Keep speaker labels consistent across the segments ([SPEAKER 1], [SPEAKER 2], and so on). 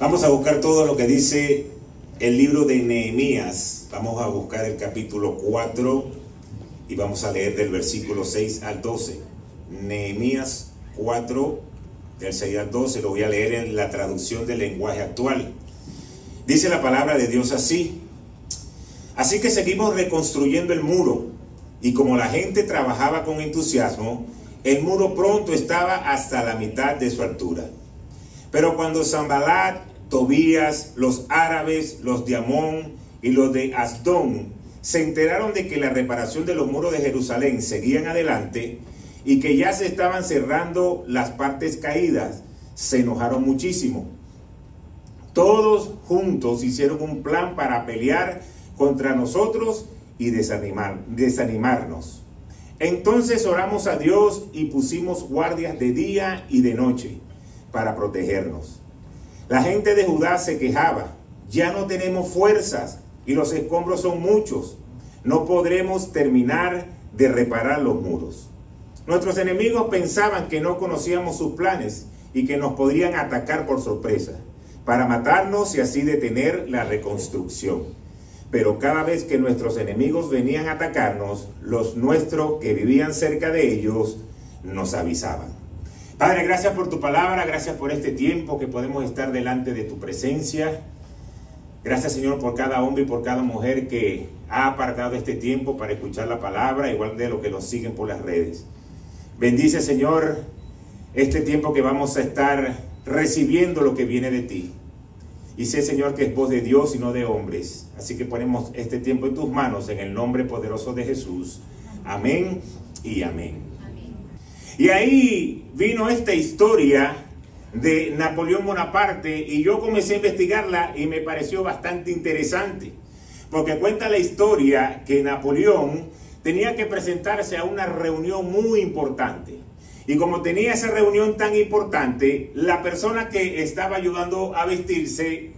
[SPEAKER 1] Vamos a buscar todo lo que dice el libro de Nehemías. Vamos a buscar el capítulo 4 y vamos a leer del versículo 6 al 12. Nehemías 4, del 6 al 12, lo voy a leer en la traducción del lenguaje actual. Dice la palabra de Dios así: así que seguimos reconstruyendo el muro, y como la gente trabajaba con entusiasmo, el muro pronto estaba hasta la mitad de su altura. Pero cuando Sanbalat, Tobías, los árabes, los de Amón y los de Asdón se enteraron de que la reparación de los muros de Jerusalén seguían adelante y que ya se estaban cerrando las partes caídas, se enojaron muchísimo. Todos juntos hicieron un plan para pelear contra nosotros y desanimarnos. Entonces oramos a Dios y pusimos guardias de día y de noche para protegernos. La gente de Judá se quejaba: ya no tenemos fuerzas y los escombros son muchos. No podremos terminar de reparar los muros. Nuestros enemigos pensaban que no conocíamos sus planes y que nos podrían atacar por sorpresa para matarnos y así detener la reconstrucción. Pero cada vez que nuestros enemigos venían a atacarnos, los nuestros que vivían cerca de ellos nos avisaban. Padre, gracias por tu palabra, gracias por este tiempo que podemos estar delante de tu presencia. Gracias, Señor, por cada hombre y por cada mujer que ha apartado este tiempo para escuchar la palabra, igual de los que nos siguen por las redes. Bendice, Señor, este tiempo que vamos a estar recibiendo lo que viene de ti. Y sé, Señor, que es voz de Dios y no de hombres. Así que ponemos este tiempo en tus manos, en el nombre poderoso de Jesús. Amén y amén. Y ahí vino esta historia de Napoleón Bonaparte y yo comencé a investigarla y me pareció bastante interesante. Porque cuenta la historia que Napoleón tenía que presentarse a una reunión muy importante. Y como tenía esa reunión tan importante, la persona que estaba ayudando a vestirse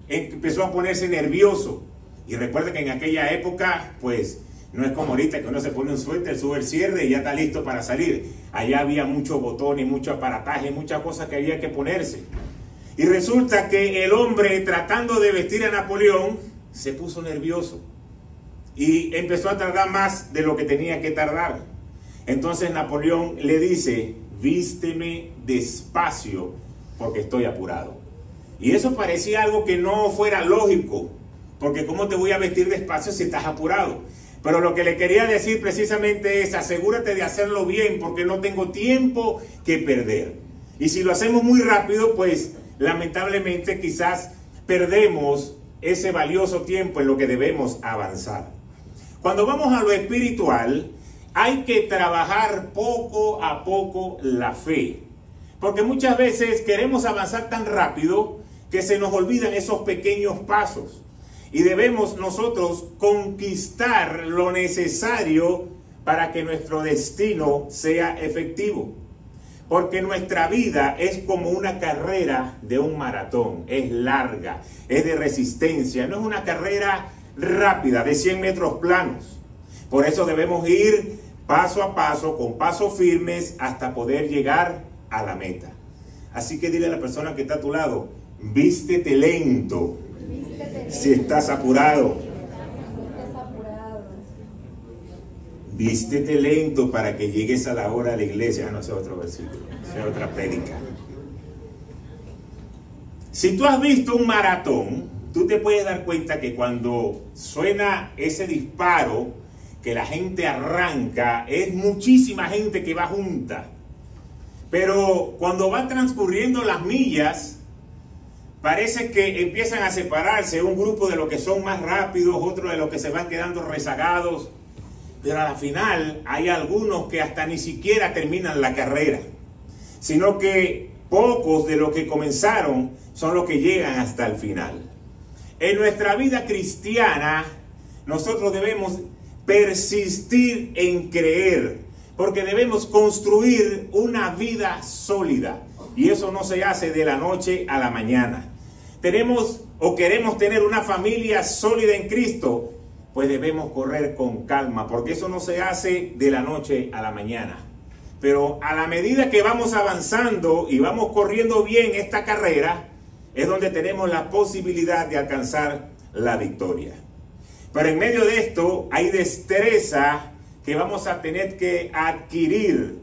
[SPEAKER 1] empezó a ponerse nervioso. Y recuerda que en aquella época, pues, no es como ahorita que uno se pone un suéter, sube el cierre y ya está listo para salir. Allá había muchos botones, mucho aparataje, muchas cosas que había que ponerse. Y resulta que el hombre, tratando de vestir a Napoleón, se puso nervioso. Y empezó a tardar más de lo que tenía que tardar. Entonces Napoleón le dice: vísteme despacio porque estoy apurado. Y eso parecía algo que no fuera lógico, porque ¿cómo te voy a vestir despacio si estás apurado? Pero lo que le quería decir precisamente es: asegúrate de hacerlo bien porque no tengo tiempo que perder. Y si lo hacemos muy rápido, pues lamentablemente quizás perdemos ese valioso tiempo en lo que debemos avanzar. Cuando vamos a lo espiritual, hay que trabajar poco a poco la fe, porque muchas veces queremos avanzar tan rápido que se nos olvidan esos pequeños pasos y debemos nosotros conquistar lo necesario para que nuestro destino sea efectivo, porque nuestra vida es como una carrera de un maratón, es larga, es de resistencia, no es una carrera rápida de 100 metros planos. Por eso debemos ir paso a paso, con pasos firmes, hasta poder llegar a la meta. Así que dile a la persona que está a tu lado: vístete lento si estás apurado. Vístete lento para que llegues a la hora de la iglesia. No, ese es otro versículo, esa es otra prédica. Si tú has visto un maratón, tú te puedes dar cuenta que cuando suena ese disparo, que la gente arranca, es muchísima gente que va junta. Pero cuando van transcurriendo las millas, parece que empiezan a separarse un grupo de los que son más rápidos, otros de los que se van quedando rezagados. Pero a la final hay algunos que hasta ni siquiera terminan la carrera, sino que pocos de los que comenzaron son los que llegan hasta el final. En nuestra vida cristiana, nosotros debemos persistir en creer, porque debemos construir una vida sólida, y eso no se hace de la noche a la mañana. Tenemos o queremos tener una familia sólida en Cristo, pues debemos correr con calma, porque eso no se hace de la noche a la mañana. Pero a la medida que vamos avanzando y vamos corriendo bien esta carrera, es donde tenemos la posibilidad de alcanzar la victoria. Pero en medio de esto hay destreza que vamos a tener que adquirir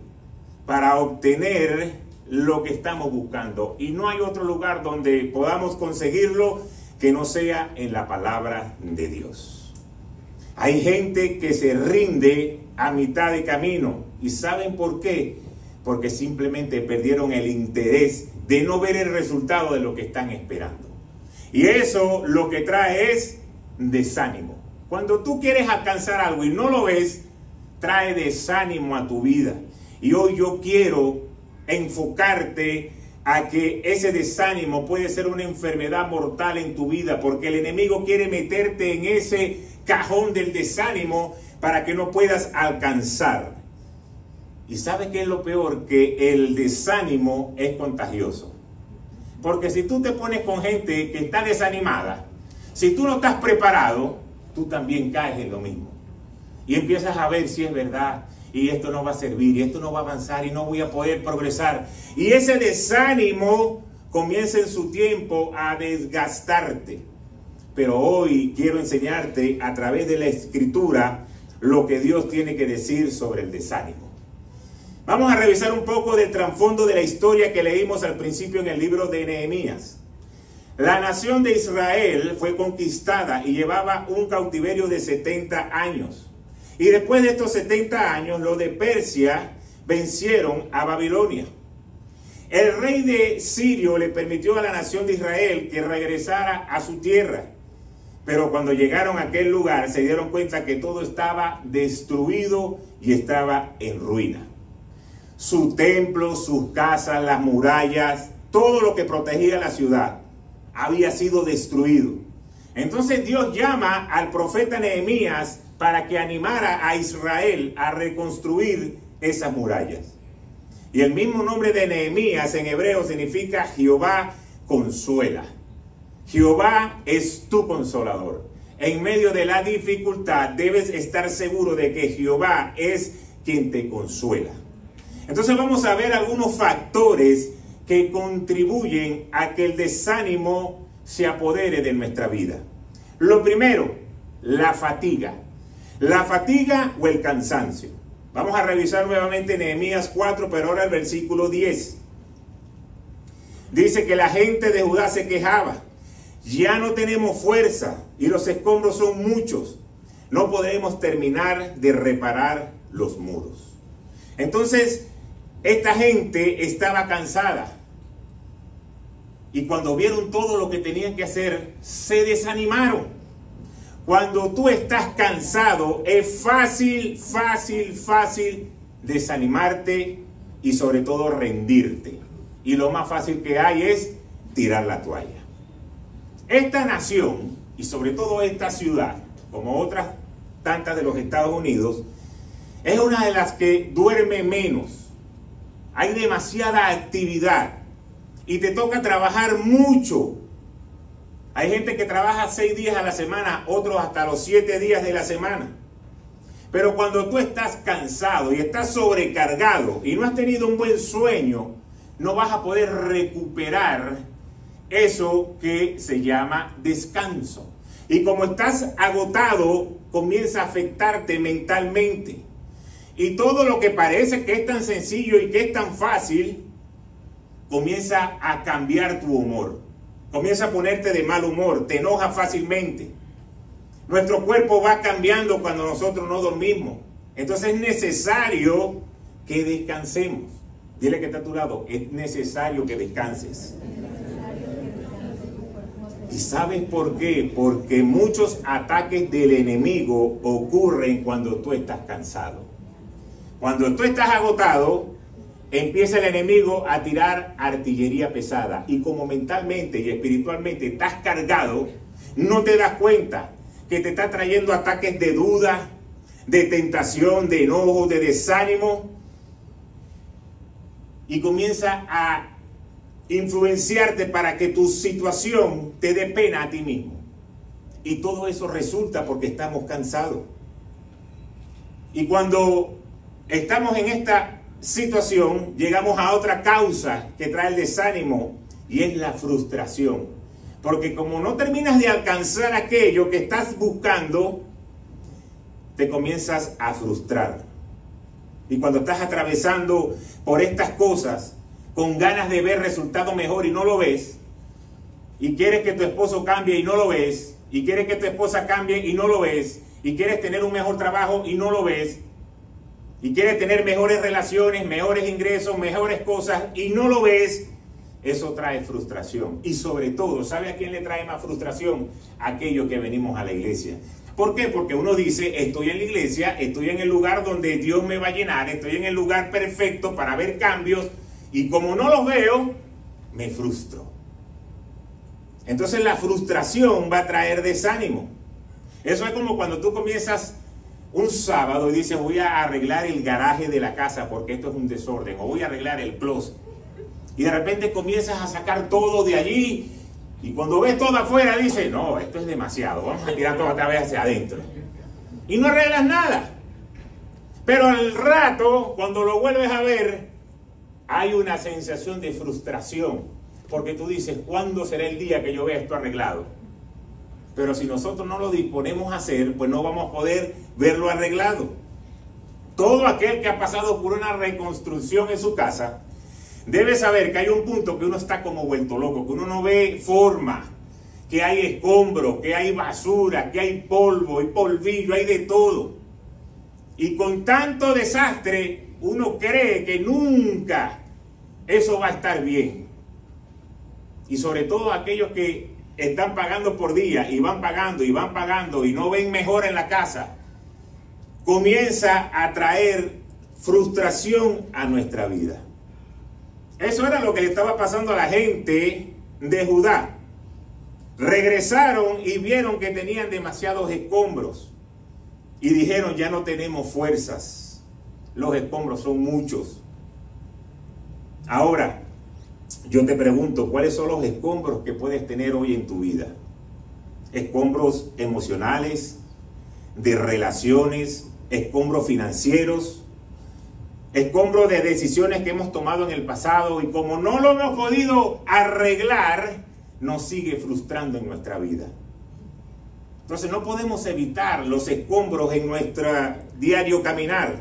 [SPEAKER 1] para obtener lo que estamos buscando. Y no hay otro lugar donde podamos conseguirlo que no sea en la palabra de Dios. Hay gente que se rinde a mitad de camino. ¿Y saben por qué? Porque simplemente perdieron el interés de no ver el resultado de lo que están esperando. Y eso lo que trae es desánimo. Cuando tú quieres alcanzar algo y no lo ves, trae desánimo a tu vida. Y hoy yo quiero enfocarte a que ese desánimo puede ser una enfermedad mortal en tu vida, porque el enemigo quiere meterte en ese cajón del desánimo para que no puedas alcanzar. ¿Y sabes qué es lo peor? Que el desánimo es contagioso. Porque si tú te pones con gente que está desanimada, si tú no estás preparado, tú también caes en lo mismo. Y empiezas a ver si es verdad, y esto no va a servir, y esto no va a avanzar, y no voy a poder progresar. Y ese desánimo comienza en su tiempo a desgastarte. Pero hoy quiero enseñarte a través de la Escritura lo que Dios tiene que decir sobre el desánimo. Vamos a revisar un poco del trasfondo de la historia que leímos al principio en el libro de Nehemías. La nación de Israel fue conquistada y llevaba un cautiverio de 70 años. Y después de estos 70 años, los de Persia vencieron a Babilonia. El rey de Sirio le permitió a la nación de Israel que regresara a su tierra. Pero cuando llegaron a aquel lugar, se dieron cuenta que todo estaba destruido y estaba en ruina. Su templo, sus casas, las murallas, todo lo que protegía la ciudad había sido destruido. Entonces Dios llama al profeta Nehemías para que animara a Israel a reconstruir esas murallas. Y el mismo nombre de Nehemías en hebreo significa Jehová consuela. Jehová es tu consolador. En medio de la dificultad debes estar seguro de que Jehová es quien te consuela. Entonces vamos a ver algunos factores que contribuyen a que el desánimo se apodere de nuestra vida. Lo primero, la fatiga. La fatiga o el cansancio. Vamos a revisar nuevamente Nehemías 4, pero ahora el versículo 10. Dice que la gente de Judá se quejaba. Ya no tenemos fuerza y los escombros son muchos. No podremos terminar de reparar los muros. Entonces, esta gente estaba cansada. Y cuando vieron todo lo que tenían que hacer, se desanimaron. Cuando tú estás cansado, es fácil desanimarte y sobre todo rendirte. Y lo más fácil que hay es tirar la toalla. Esta nación, y sobre todo esta ciudad, como otras tantas de los Estados Unidos, es una de las que duerme menos. Hay demasiada actividad y te toca trabajar mucho. Hay gente que trabaja 6 días a la semana, otros hasta los 7 días de la semana. Pero cuando tú estás cansado y estás sobrecargado y no has tenido un buen sueño, no vas a poder recuperar eso que se llama descanso. Y como estás agotado, comienza a afectarte mentalmente. Y todo lo que parece que es tan sencillo y que es tan fácil, comienza a cambiar tu humor. Comienza a ponerte de mal humor, te enojas fácilmente. Nuestro cuerpo va cambiando cuando nosotros no dormimos. Entonces es necesario que descansemos. Dile que está a tu lado, es necesario que descanses. ¿Y sabes por qué? Porque muchos ataques del enemigo ocurren cuando tú estás cansado. Cuando tú estás agotado, empieza el enemigo a tirar artillería pesada. Y como mentalmente y espiritualmente estás cargado, no te das cuenta que te está trayendo ataques de duda, de tentación, de enojo, de desánimo. Y comienza a influenciarte para que tu situación te dé pena a ti mismo. Y todo eso resulta porque estamos cansados. Y cuando estamos en esta situación, llegamos a otra causa que trae el desánimo, y es la frustración. Porque como no terminas de alcanzar aquello que estás buscando, te comienzas a frustrar. Y cuando estás atravesando por estas cosas, con ganas de ver resultado mejor y no lo ves, y quieres que tu esposo cambie y no lo ves, y quieres que tu esposa cambie y no lo ves, y quieres tener un mejor trabajo y no lo ves, y quieres tener mejores relaciones, mejores ingresos, mejores cosas y no lo ves, eso trae frustración. Y sobre todo, ¿sabe a quién le trae más frustración? A aquellos que venimos a la iglesia. ¿Por qué? Porque uno dice, estoy en la iglesia, estoy en el lugar donde Dios me va a llenar, estoy en el lugar perfecto para ver cambios, y como no los veo, me frustro. Entonces la frustración va a traer desánimo. Eso es como cuando tú comienzas un sábado y dices, voy a arreglar el garaje de la casa porque esto es un desorden, o voy a arreglar el closet. Y de repente comienzas a sacar todo de allí, y cuando ves todo afuera dices, no, esto es demasiado, vamos a tirar todo otra vez hacia adentro. Y no arreglas nada. Pero al rato, cuando lo vuelves a ver, hay una sensación de frustración. Porque tú dices, ¿cuándo será el día que yo vea esto arreglado? Pero si nosotros no lo disponemos a hacer, pues no vamos a poder verlo arreglado. Todo aquel que ha pasado por una reconstrucción en su casa debe saber que hay un punto que uno está como vuelto loco, que uno no ve forma, que hay escombros, que hay basura, que hay polvo y polvillo, hay de todo. Y con tanto desastre, uno cree que nunca eso va a estar bien. Y sobre todo aquellos que están pagando por día y van pagando y no ven mejor en la casa, comienza a traer frustración a nuestra vida. Eso era lo que le estaba pasando a la gente de Judá. Regresaron y vieron que tenían demasiados escombros y dijeron, ya no tenemos fuerzas, los escombros son muchos. Ahora, yo te pregunto, ¿cuáles son los escombros que puedes tener hoy en tu vida? Escombros emocionales, de relaciones, escombros financieros, escombros de decisiones que hemos tomado en el pasado, y como no lo hemos podido arreglar, nos sigue frustrando en nuestra vida. Entonces no podemos evitar los escombros en nuestro diario caminar,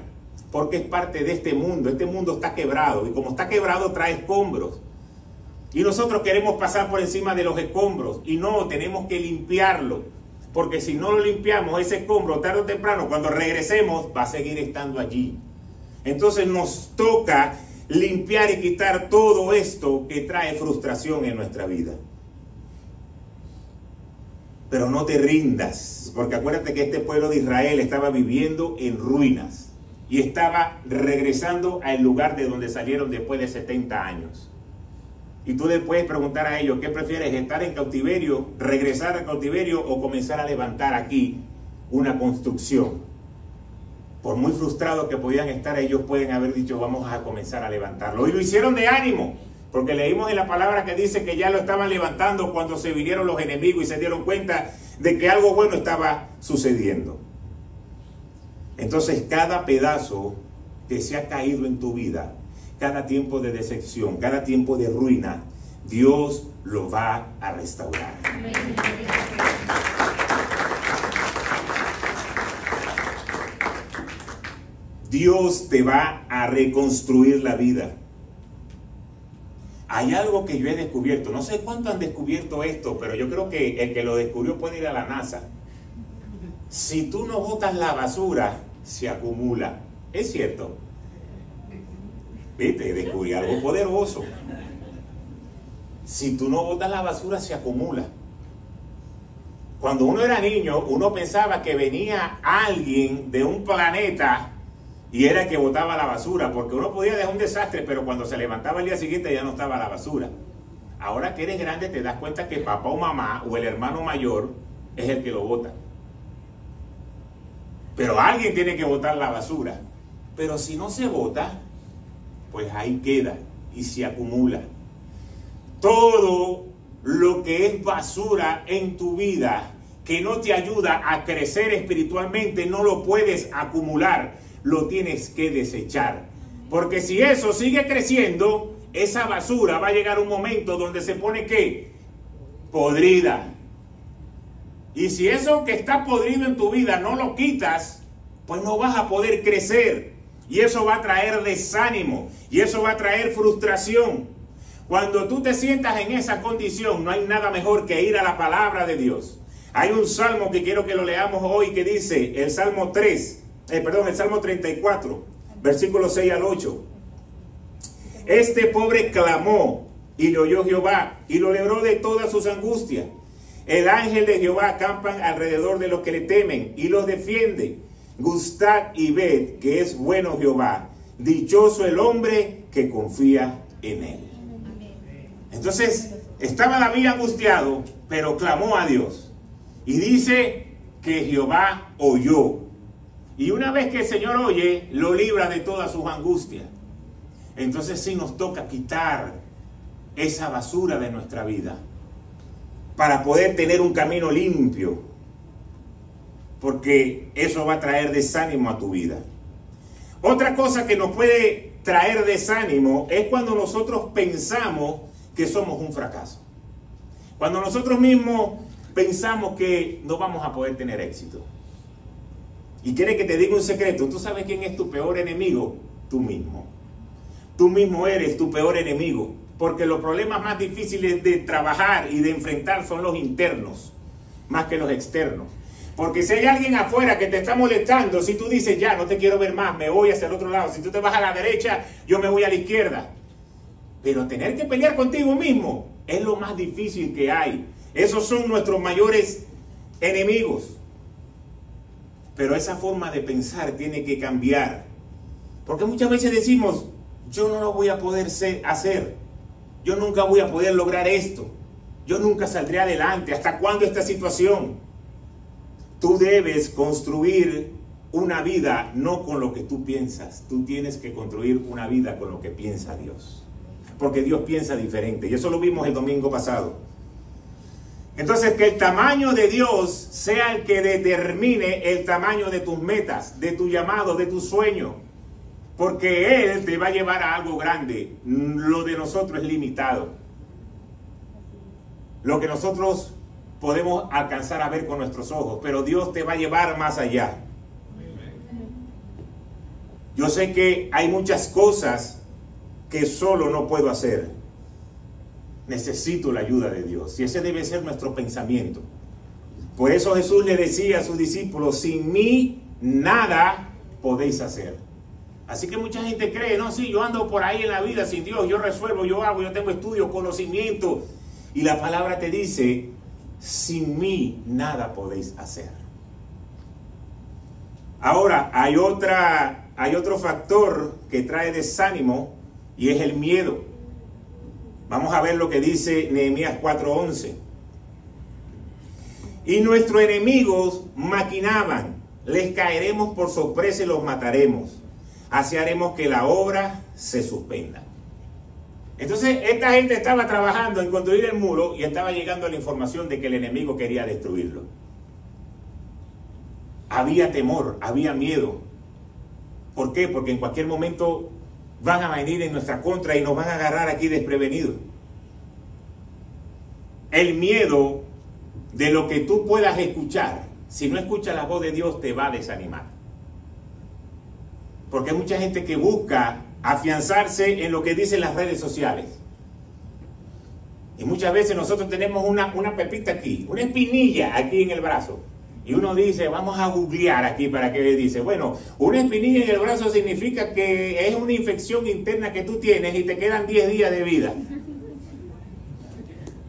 [SPEAKER 1] porque es parte de este mundo. Este mundo está quebrado, y como está quebrado trae escombros. Y nosotros queremos pasar por encima de los escombros, y no, tenemos que limpiarlo, porque si no lo limpiamos, ese escombro tarde o temprano, cuando regresemos, va a seguir estando allí. Entonces nos toca limpiar y quitar todo esto que trae frustración en nuestra vida. Pero no te rindas, porque acuérdate que este pueblo de Israel estaba viviendo en ruinas y estaba regresando al lugar de donde salieron después de 70 años. Y tú le puedes preguntar a ellos, ¿qué prefieres? ¿Estar en cautiverio, regresar al cautiverio, o comenzar a levantar aquí una construcción? Por muy frustrados que podían estar, ellos pueden haber dicho, vamos a comenzar a levantarlo. Y lo hicieron de ánimo, porque leímos en la palabra que dice que ya lo estaban levantando cuando se vinieron los enemigos y se dieron cuenta de que algo bueno estaba sucediendo. Entonces, cada pedazo que se ha caído en tu vida, cada tiempo de decepción, cada tiempo de ruina, Dios lo va a restaurar. Dios te va a reconstruir la vida. Hay algo que yo he descubierto, no sé cuánto han descubierto esto, pero yo creo que el que lo descubrió puede ir a la NASA. Si tú no botas la basura, se acumula. ¿Es cierto? Viste, descubrí algo poderoso. Si tú no botas la basura, se acumula. Cuando uno era niño, uno pensaba que venía alguien de un planeta y era el que botaba la basura, porque uno podía dejar un desastre, pero cuando se levantaba el día siguiente ya no estaba la basura. Ahora que eres grande te das cuenta que papá o mamá o el hermano mayor es el que lo bota. Pero alguien tiene que botar la basura. Pero si no se bota, pues ahí queda y se acumula. Todo lo que es basura en tu vida, que no te ayuda a crecer espiritualmente, no lo puedes acumular, lo tienes que desechar. Porque si eso sigue creciendo, esa basura va a llegar un momento donde se pone ¿qué? Podrida. Y si eso que está podrido en tu vida no lo quitas, pues no vas a poder crecer. Y eso va a traer desánimo. Y eso va a traer frustración. Cuando tú te sientas en esa condición, no hay nada mejor que ir a la palabra de Dios. Hay un salmo que quiero que lo leamos hoy que dice, el Salmo 34, versículos 6 al 8. Este pobre clamó y le oyó Jehová y lo libró de todas sus angustias. El ángel de Jehová acampa alrededor de los que le temen y los defiende. Gustad y ved que es bueno Jehová. Dichoso el hombre que confía en él. Entonces, estaba David angustiado, pero clamó a Dios. Y dice que Jehová oyó. Y una vez que el Señor oye, lo libra de todas sus angustias. Entonces sí nos toca quitar esa basura de nuestra vida para poder tener un camino limpio, porque eso va a traer desánimo a tu vida. Otra cosa que nos puede traer desánimo es cuando nosotros pensamos que somos un fracaso. Cuando nosotros mismos pensamos que no vamos a poder tener éxito. Y quiere que te diga un secreto. ¿Tú sabes quién es tu peor enemigo? Tú mismo. Tú mismo eres tu peor enemigo. Porque los problemas más difíciles de trabajar y de enfrentar son los internos, más que los externos. Porque si hay alguien afuera que te está molestando, si tú dices, ya, no te quiero ver más, me voy hacia el otro lado. Si tú te vas a la derecha, yo me voy a la izquierda. Pero tener que pelear contigo mismo es lo más difícil que hay. Esos son nuestros mayores enemigos. Pero esa forma de pensar tiene que cambiar. Porque muchas veces decimos, yo no lo voy a poder hacer. Yo nunca voy a poder lograr esto. Yo nunca saldré adelante. ¿Hasta cuándo esta situación? Tú debes construir una vida no con lo que tú piensas. Tú tienes que construir una vida con lo que piensa Dios. Porque Dios piensa diferente. Y eso lo vimos el domingo pasado. Entonces, que el tamaño de Dios sea el que determine el tamaño de tus metas, de tu llamado, de tu sueño. Porque Él te va a llevar a algo grande. Lo de nosotros es limitado. Lo que nosotros podemos alcanzar a ver con nuestros ojos. Pero Dios te va a llevar más allá. Yo sé que hay muchas cosas que solo no puedo hacer. Necesito la ayuda de Dios. Y ese debe ser nuestro pensamiento. Por eso Jesús le decía a sus discípulos, sin mí nada podéis hacer. Así que mucha gente cree, no, sí, yo ando por ahí en la vida sin Dios, yo resuelvo, yo hago, yo tengo estudios, conocimiento. Y la palabra te dice, sin mí nada podéis hacer. Ahora, hay otro factor que trae desánimo y es el miedo. Vamos a ver lo que dice Nehemías 4:11. Y nuestros enemigos maquinaban, les caeremos por sorpresa y los mataremos. Así haremos que la obra se suspenda. Entonces, esta gente estaba trabajando en construir el muro y estaba llegando a la información de que el enemigo quería destruirlo. Había temor, había miedo. ¿Por qué? Porque en cualquier momento van a venir en nuestra contra y nos van a agarrar aquí desprevenidos. El miedo de lo que tú puedas escuchar, si no escuchas la voz de Dios, te va a desanimar. Porque hay mucha gente que busca afianzarse en lo que dicen las redes sociales. Y muchas veces nosotros tenemos una pepita aquí, una espinilla aquí en el brazo. Y uno dice, vamos a googlear aquí para que dice, bueno, una espinilla en el brazo significa que es una infección interna que tú tienes y te quedan 10 días de vida.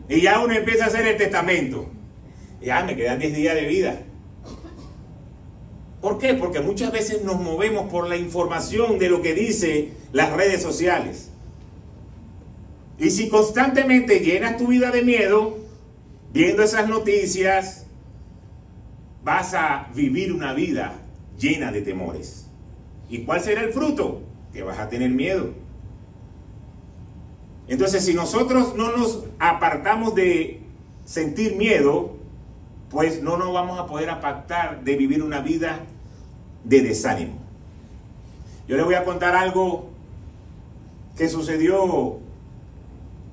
[SPEAKER 1] Y ya uno empieza a hacer el testamento. Ya me quedan 10 días de vida. ¿Por qué? Porque muchas veces nos movemos por la información de lo que dice las redes sociales. Y si constantemente llenas tu vida de miedo, viendo esas noticias, vas a vivir una vida llena de temores. ¿Y cuál será el fruto? Que vas a tener miedo. Entonces, si nosotros no nos apartamos de sentir miedo, pues no nos vamos a poder apartar de vivir una vida de desánimo. Yo les voy a contar algo que sucedió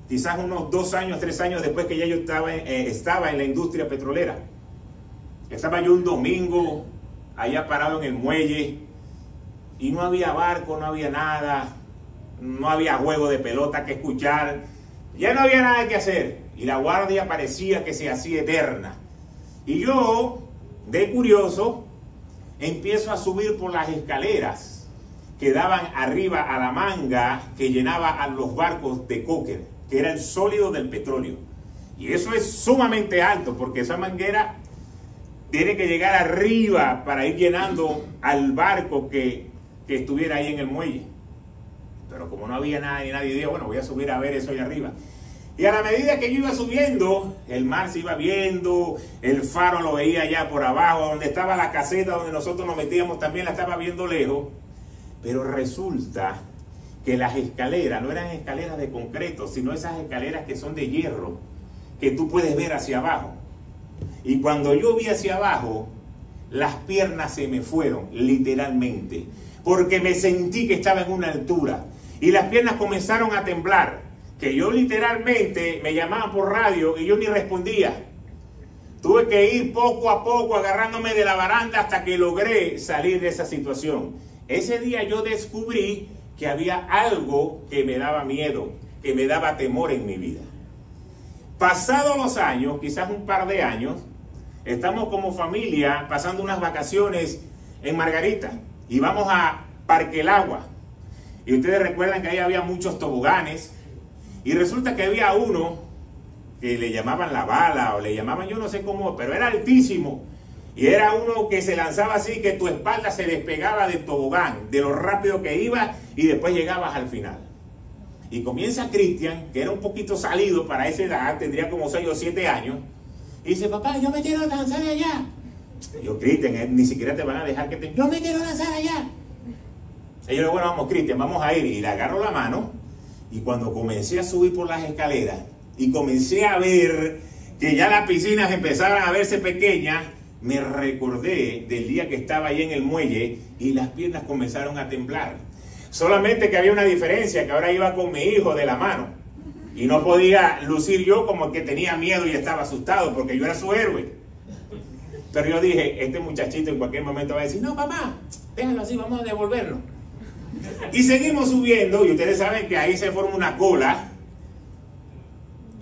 [SPEAKER 1] quizás unos 2 años, 3 años después que ya yo estaba en la industria petrolera. Estaba yo un domingo allá parado en el muelle y no había barco, no había nada, no había juego de pelota que escuchar, ya no había nada que hacer y la guardia parecía que se hacía eterna. Y yo, de curioso, empiezo a subir por las escaleras que daban arriba a la manga que llenaba a los barcos de coker, que era el sólido del petróleo. Y eso es sumamente alto, porque esa manguera tiene que llegar arriba para ir llenando al barco que estuviera ahí en el muelle. Pero como no había nada ni nadie, dijo, bueno, voy a subir a ver eso ahí arriba. Y a la medida que yo iba subiendo, el mar se iba viendo, el faro lo veía allá por abajo, donde estaba la caseta donde nosotros nos metíamos también la estaba viendo lejos. Pero resulta que las escaleras no eran escaleras de concreto, sino esas escaleras que son de hierro, que tú puedes ver hacia abajo. Y cuando yo vi hacia abajo, las piernas se me fueron, literalmente, porque me sentí que estaba en una altura. Y las piernas comenzaron a temblar, que yo literalmente me llamaban por radio y yo ni respondía. Tuve que ir poco a poco agarrándome de la baranda hasta que logré salir de esa situación. Ese día yo descubrí que había algo que me daba miedo, que me daba temor en mi vida. Pasados los años, quizás un par de años, estamos como familia pasando unas vacaciones en Margarita y vamos a Parque El Agua. Y ustedes recuerdan que ahí había muchos toboganes y resulta que había uno que le llamaban la bala o le llamaban yo no sé cómo, pero era altísimo. Y era uno que se lanzaba así que tu espalda se despegaba del tobogán, de lo rápido que iba y después llegabas al final. Y comienza Cristian, que era un poquito salido para esa edad, tendría como 6 o 7 años, y dice, papá, yo me quiero lanzar allá. Y yo, Cristian, ni siquiera te van a dejar que te... Yo me quiero lanzar allá. Y yo le digo, bueno, vamos, Cristian, vamos a ir. Y le agarro la mano, y cuando comencé a subir por las escaleras, y comencé a ver que ya las piscinas empezaban a verse pequeñas, me recordé del día que estaba ahí en el muelle y las piernas comenzaron a temblar. Solamente que había una diferencia, que ahora iba con mi hijo de la mano y no podía lucir yo como que tenía miedo y estaba asustado porque yo era su héroe. Pero yo dije, este muchachito en cualquier momento va a decir, no papá, déjalo así, vamos a devolverlo. Y seguimos subiendo y ustedes saben que ahí se forma una cola.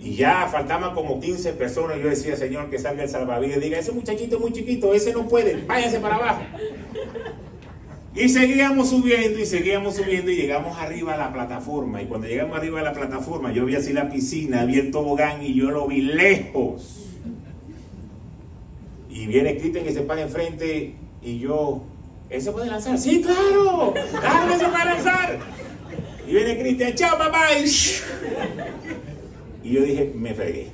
[SPEAKER 1] Y ya faltaban como 15 personas. Yo decía, Señor, que salga el salvavidas. Diga, ese muchachito es muy chiquito, ese no puede, váyase para abajo. Y seguíamos subiendo y llegamos arriba a la plataforma. Y cuando llegamos arriba a la plataforma, yo vi así la piscina, vi el tobogán y yo lo vi lejos. Y viene Cristian que se para enfrente y yo, ¿él se puede lanzar? Sí, claro, claro que se puede lanzar. Y viene Cristian, chao papá. Y yo dije, me fregué.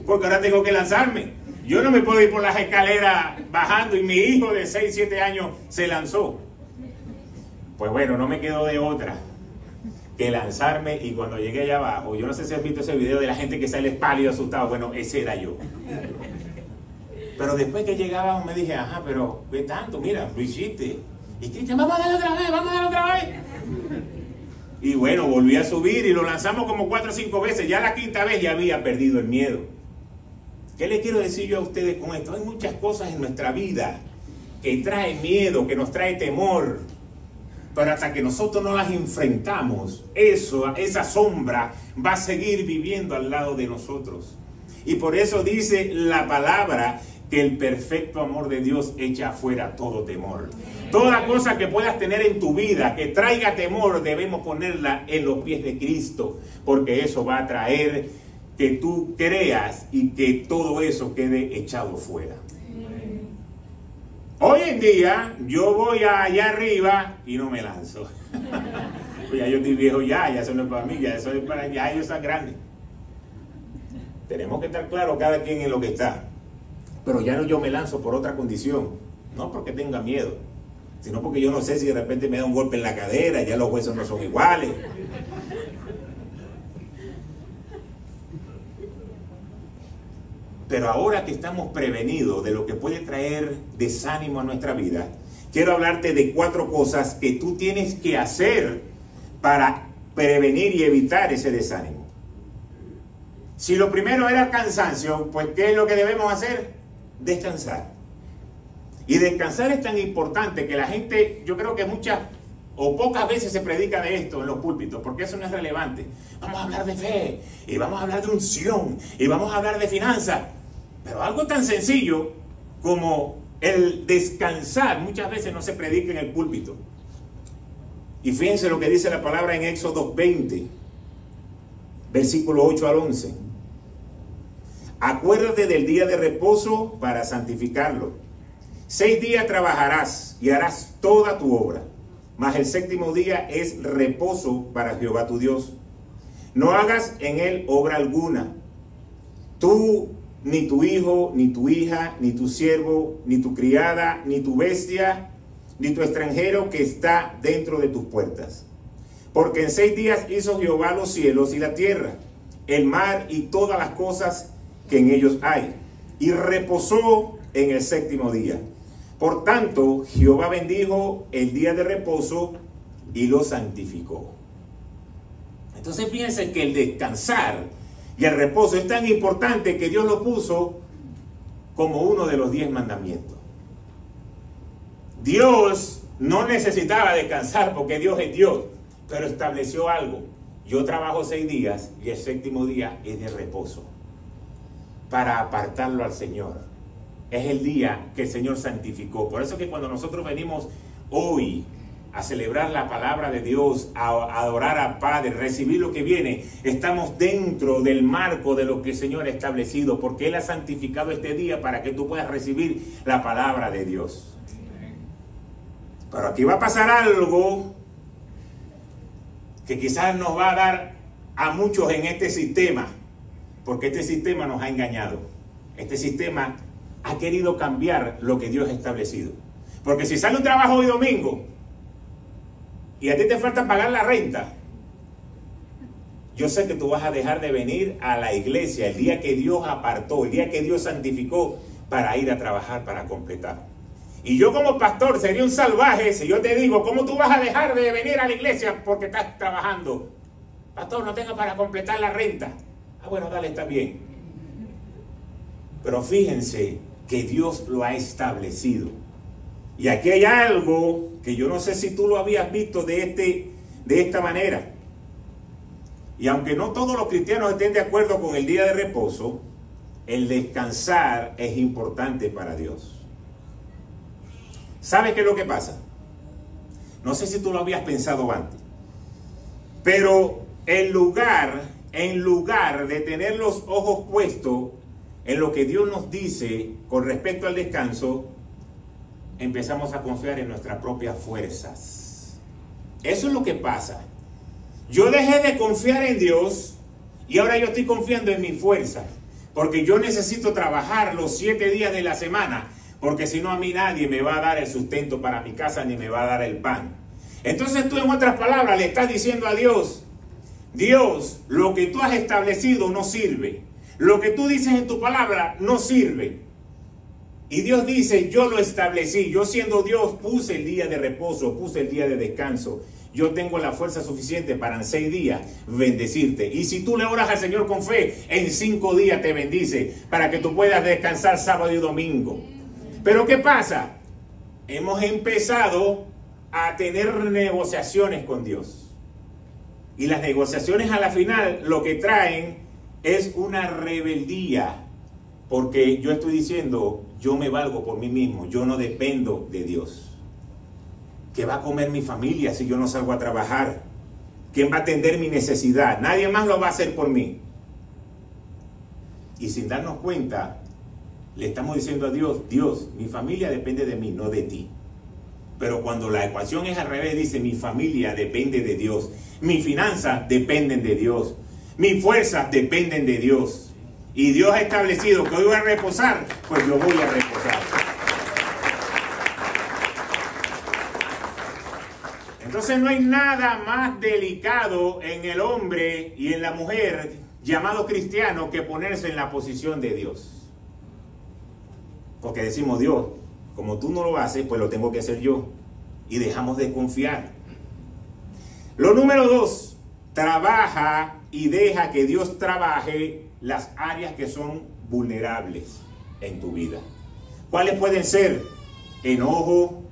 [SPEAKER 1] Porque ahora tengo que lanzarme. Yo no me puedo ir por las escaleras bajando y mi hijo de 6, 7 años se lanzó. Pues bueno, no me quedó de otra que lanzarme y cuando llegué allá abajo, yo no sé si has visto ese video de la gente que sale pálido, asustado. Bueno, ese era yo. Pero después que llegaba me dije, ajá, pero ¿qué tanto? Mira, lo hiciste. Y Cristian, vamos a darle otra vez, vamos a darle otra vez. Y bueno, volví a subir y lo lanzamos como 4 o 5 veces. Ya la 5ª vez ya había perdido el miedo. ¿Qué le quiero decir yo a ustedes con esto? Hay muchas cosas en nuestra vida que traen miedo, que nos trae temor. Pero hasta que nosotros no las enfrentamos, esa sombra va a seguir viviendo al lado de nosotros. Y por eso dice la palabra que el perfecto amor de Dios echa afuera todo temor. Toda cosa que puedas tener en tu vida que traiga temor, debemos ponerla en los pies de Cristo, porque eso va a traer que tú creas y que todo eso quede echado fuera. Hoy en día yo voy allá arriba y no me lanzo. Pues ya yo estoy viejo ya eso no es para mí, ya eso es para ya ellos están grandes. Tenemos que estar claros cada quien en lo que está. Pero ya no yo me lanzo por otra condición, no porque tenga miedo, sino porque yo no sé si de repente me da un golpe en la cadera, ya los huesos no son iguales. Pero ahora que estamos prevenidos de lo que puede traer desánimo a nuestra vida, quiero hablarte de 4 cosas que tú tienes que hacer para prevenir y evitar ese desánimo. Si lo primero era cansancio, pues ¿qué es lo que debemos hacer? Descansar. Y descansar es tan importante que la gente, yo creo que muchas o pocas veces se predica de esto en los púlpitos, porque eso no es relevante. Vamos a hablar de fe, y vamos a hablar de unción, y vamos a hablar de finanzas. Pero algo tan sencillo como el descansar muchas veces no se predica en el púlpito. Y fíjense lo que dice la palabra en Éxodo 20, versículo 8 al 11. Acuérdate del día de reposo para santificarlo. 6 días trabajarás y harás toda tu obra, mas el séptimo día es reposo para Jehová tu Dios. No hagas en él obra alguna, tú, ni tu hijo, ni tu hija, ni tu siervo, ni tu criada, ni tu bestia, ni tu extranjero que está dentro de tus puertas. Porque en 6 días hizo Jehová los cielos y la tierra, el mar y todas las cosas que en ellos hay, y reposó en el séptimo día. Por tanto, Jehová bendijo el día de reposo y lo santificó. Entonces fíjense que el descansar y el reposo es tan importante que Dios lo puso como uno de los 10 mandamientos. Dios no necesitaba descansar porque Dios es Dios, pero estableció algo. Yo trabajo 6 días y el séptimo día es de reposo para apartarlo al Señor. Es el día que el Señor santificó. Por eso que cuando nosotros venimos hoy a celebrar la palabra de Dios, a adorar al Padre, recibir lo que viene, estamos dentro del marco de lo que el Señor ha establecido, porque Él ha santificado este día para que tú puedas recibir la palabra de Dios. Pero aquí va a pasar algo que quizás nos va a dar a muchos en este sistema, porque este sistema nos ha engañado. Este sistema ha querido cambiar lo que Dios ha establecido. Porque si sale un trabajo hoy domingo y a ti te falta pagar la renta, yo sé que tú vas a dejar de venir a la iglesia el día que Dios apartó, el día que Dios santificó para ir a trabajar, para completar. Y yo como pastor sería un salvaje si yo te digo, ¿cómo tú vas a dejar de venir a la iglesia porque estás trabajando? Pastor, no tengo para completar la renta. Ah, bueno, dale, está bien. Pero fíjense que Dios lo ha establecido. Y aquí hay algo que yo no sé si tú lo habías visto de esta manera. Y aunque no todos los cristianos estén de acuerdo con el día de reposo, el descansar es importante para Dios. ¿Sabes qué es lo que pasa? No sé si tú lo habías pensado antes, pero en lugar de tener los ojos puestos en lo que Dios nos dice con respecto al descanso, empezamos a confiar en nuestras propias fuerzas. Eso es lo que pasa. Yo dejé de confiar en Dios y ahora yo estoy confiando en mis fuerzas, porque yo necesito trabajar los 7 días de la semana, porque si no a mí nadie me va a dar el sustento para mi casa ni me va a dar el pan. Entonces tú, en otras palabras, le estás diciendo a Dios, Dios, lo que tú has establecido no sirve. Lo que tú dices en tu palabra no sirve. Y Dios dice, yo lo establecí. Yo siendo Dios puse el día de reposo, puse el día de descanso. Yo tengo la fuerza suficiente para en 6 días bendecirte. Y si tú le oras al Señor con fe, en 5 días te bendice para que tú puedas descansar sábado y domingo. Pero ¿qué pasa? Hemos empezado a tener negociaciones con Dios. Y las negociaciones a la final lo que traen es una rebeldía. Porque yo estoy diciendo, yo me valgo por mí mismo, yo no dependo de Dios. ¿Qué va a comer mi familia si yo no salgo a trabajar? ¿Quién va a atender mi necesidad? Nadie más lo va a hacer por mí. Y sin darnos cuenta, le estamos diciendo a Dios, Dios, mi familia depende de mí, no de ti. Pero cuando la ecuación es al revés, dice, mi familia depende de Dios. Mis finanzas dependen de Dios. Mis fuerzas dependen de Dios. Y Dios ha establecido que hoy voy a reposar, pues yo voy a reposar. Entonces no hay nada más delicado en el hombre y en la mujer llamado cristiano que ponerse en la posición de Dios. Porque decimos, Dios, como tú no lo haces, pues lo tengo que hacer yo. Y dejamos de confiar. Lo número 2, trabaja y deja que Dios trabaje las áreas que son vulnerables en tu vida. ¿Cuáles pueden ser? Enojo,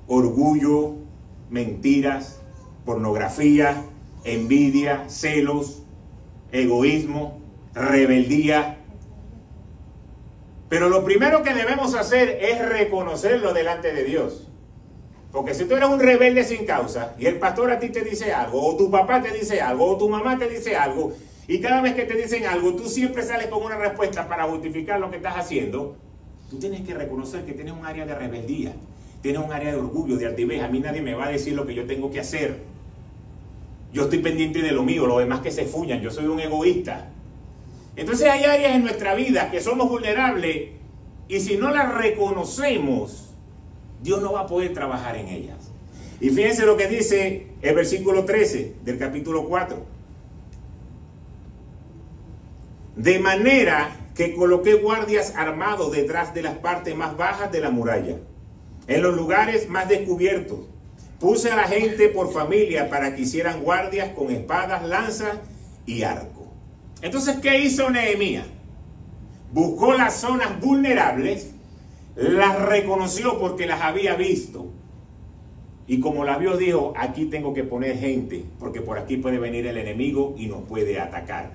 [SPEAKER 1] orgullo, mentiras, pornografía, envidia, celos, egoísmo, rebeldía. Pero lo primero que debemos hacer es reconocerlo delante de Dios. Porque si tú eres un rebelde sin causa y el pastor a ti te dice algo, o tu papá te dice algo, o tu mamá te dice algo, y cada vez que te dicen algo, tú siempre sales con una respuesta para justificar lo que estás haciendo, tú tienes que reconocer que tienes un área de rebeldía, tienes un área de orgullo, de altivez. A mí nadie me va a decir lo que yo tengo que hacer. Yo estoy pendiente de lo mío, los demás que se fuñan, yo soy un egoísta. Entonces hay áreas en nuestra vida que somos vulnerables y si no las reconocemos, Dios no va a poder trabajar en ellas. Y fíjense lo que dice el versículo 13 del capítulo 4. De manera que coloqué guardias armados detrás de las partes más bajas de la muralla, en los lugares más descubiertos. Puse a la gente por familia para que hicieran guardias con espadas, lanzas y arco. Entonces, ¿qué hizo Nehemías? Buscó las zonas vulnerables, las reconoció porque las había visto. Y como las vio, dijo, aquí tengo que poner gente, porque por aquí puede venir el enemigo y nos puede atacar.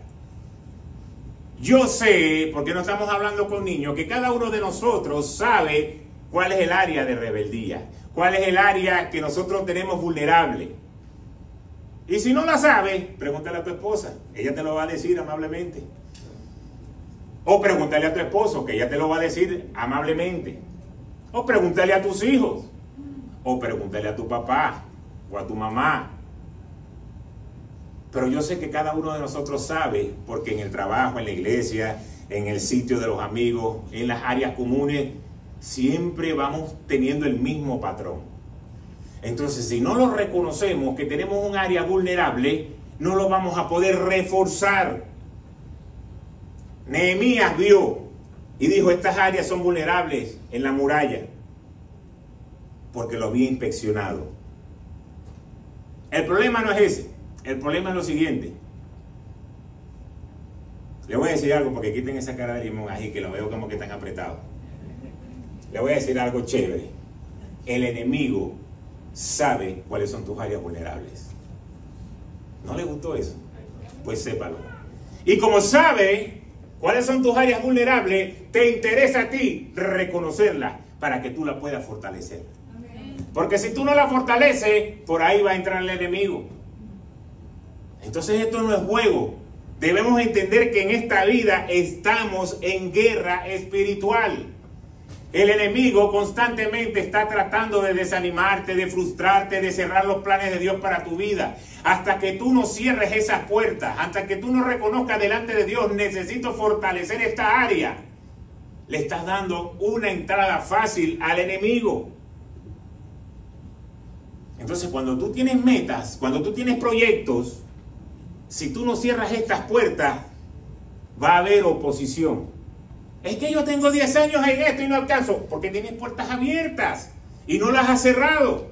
[SPEAKER 1] Yo sé, porque no estamos hablando con niños, que cada uno de nosotros sabe cuál es el área de rebeldía, cuál es el área que nosotros tenemos vulnerable. Y si no la sabes, pregúntale a tu esposa, ella te lo va a decir amablemente. O pregúntale a tu esposo, que ella te lo va a decir amablemente. O pregúntale a tus hijos. O pregúntale a tu papá o a tu mamá. Pero yo sé que cada uno de nosotros sabe, porque en el trabajo, en la iglesia, en el sitio de los amigos, en las áreas comunes, siempre vamos teniendo el mismo patrón. Entonces, si no lo reconocemos, que tenemos un área vulnerable, no lo vamos a poder reforzar. Nehemías vio y dijo, estas áreas son vulnerables en la muralla, porque lo había inspeccionado. El problema no es ese, el problema es lo siguiente. Le voy a decir algo, porque quiten esa cara de limón ahí, que lo veo como que están apretados. Le voy a decir algo chévere. El enemigo sabe cuáles son tus áreas vulnerables. ¿No le gustó eso? Pues sépalo. Y como sabe cuáles son tus áreas vulnerables, te interesa a ti reconocerlas para que tú las puedas fortalecer. Porque si tú no la fortaleces, por ahí va a entrar el enemigo. Entonces esto no es juego. Debemos entender que en esta vida estamos en guerra espiritual. El enemigo constantemente está tratando de desanimarte, de frustrarte, de cerrar los planes de Dios para tu vida. Hasta que tú no cierres esas puertas, hasta que tú no reconozcas delante de Dios, necesito fortalecer esta área, le estás dando una entrada fácil al enemigo. Entonces, cuando tú tienes metas, cuando tú tienes proyectos, si tú no cierras estas puertas, va a haber oposición. Es que yo tengo 10 años en esto y no alcanzo, porque tienes puertas abiertas y no las has cerrado.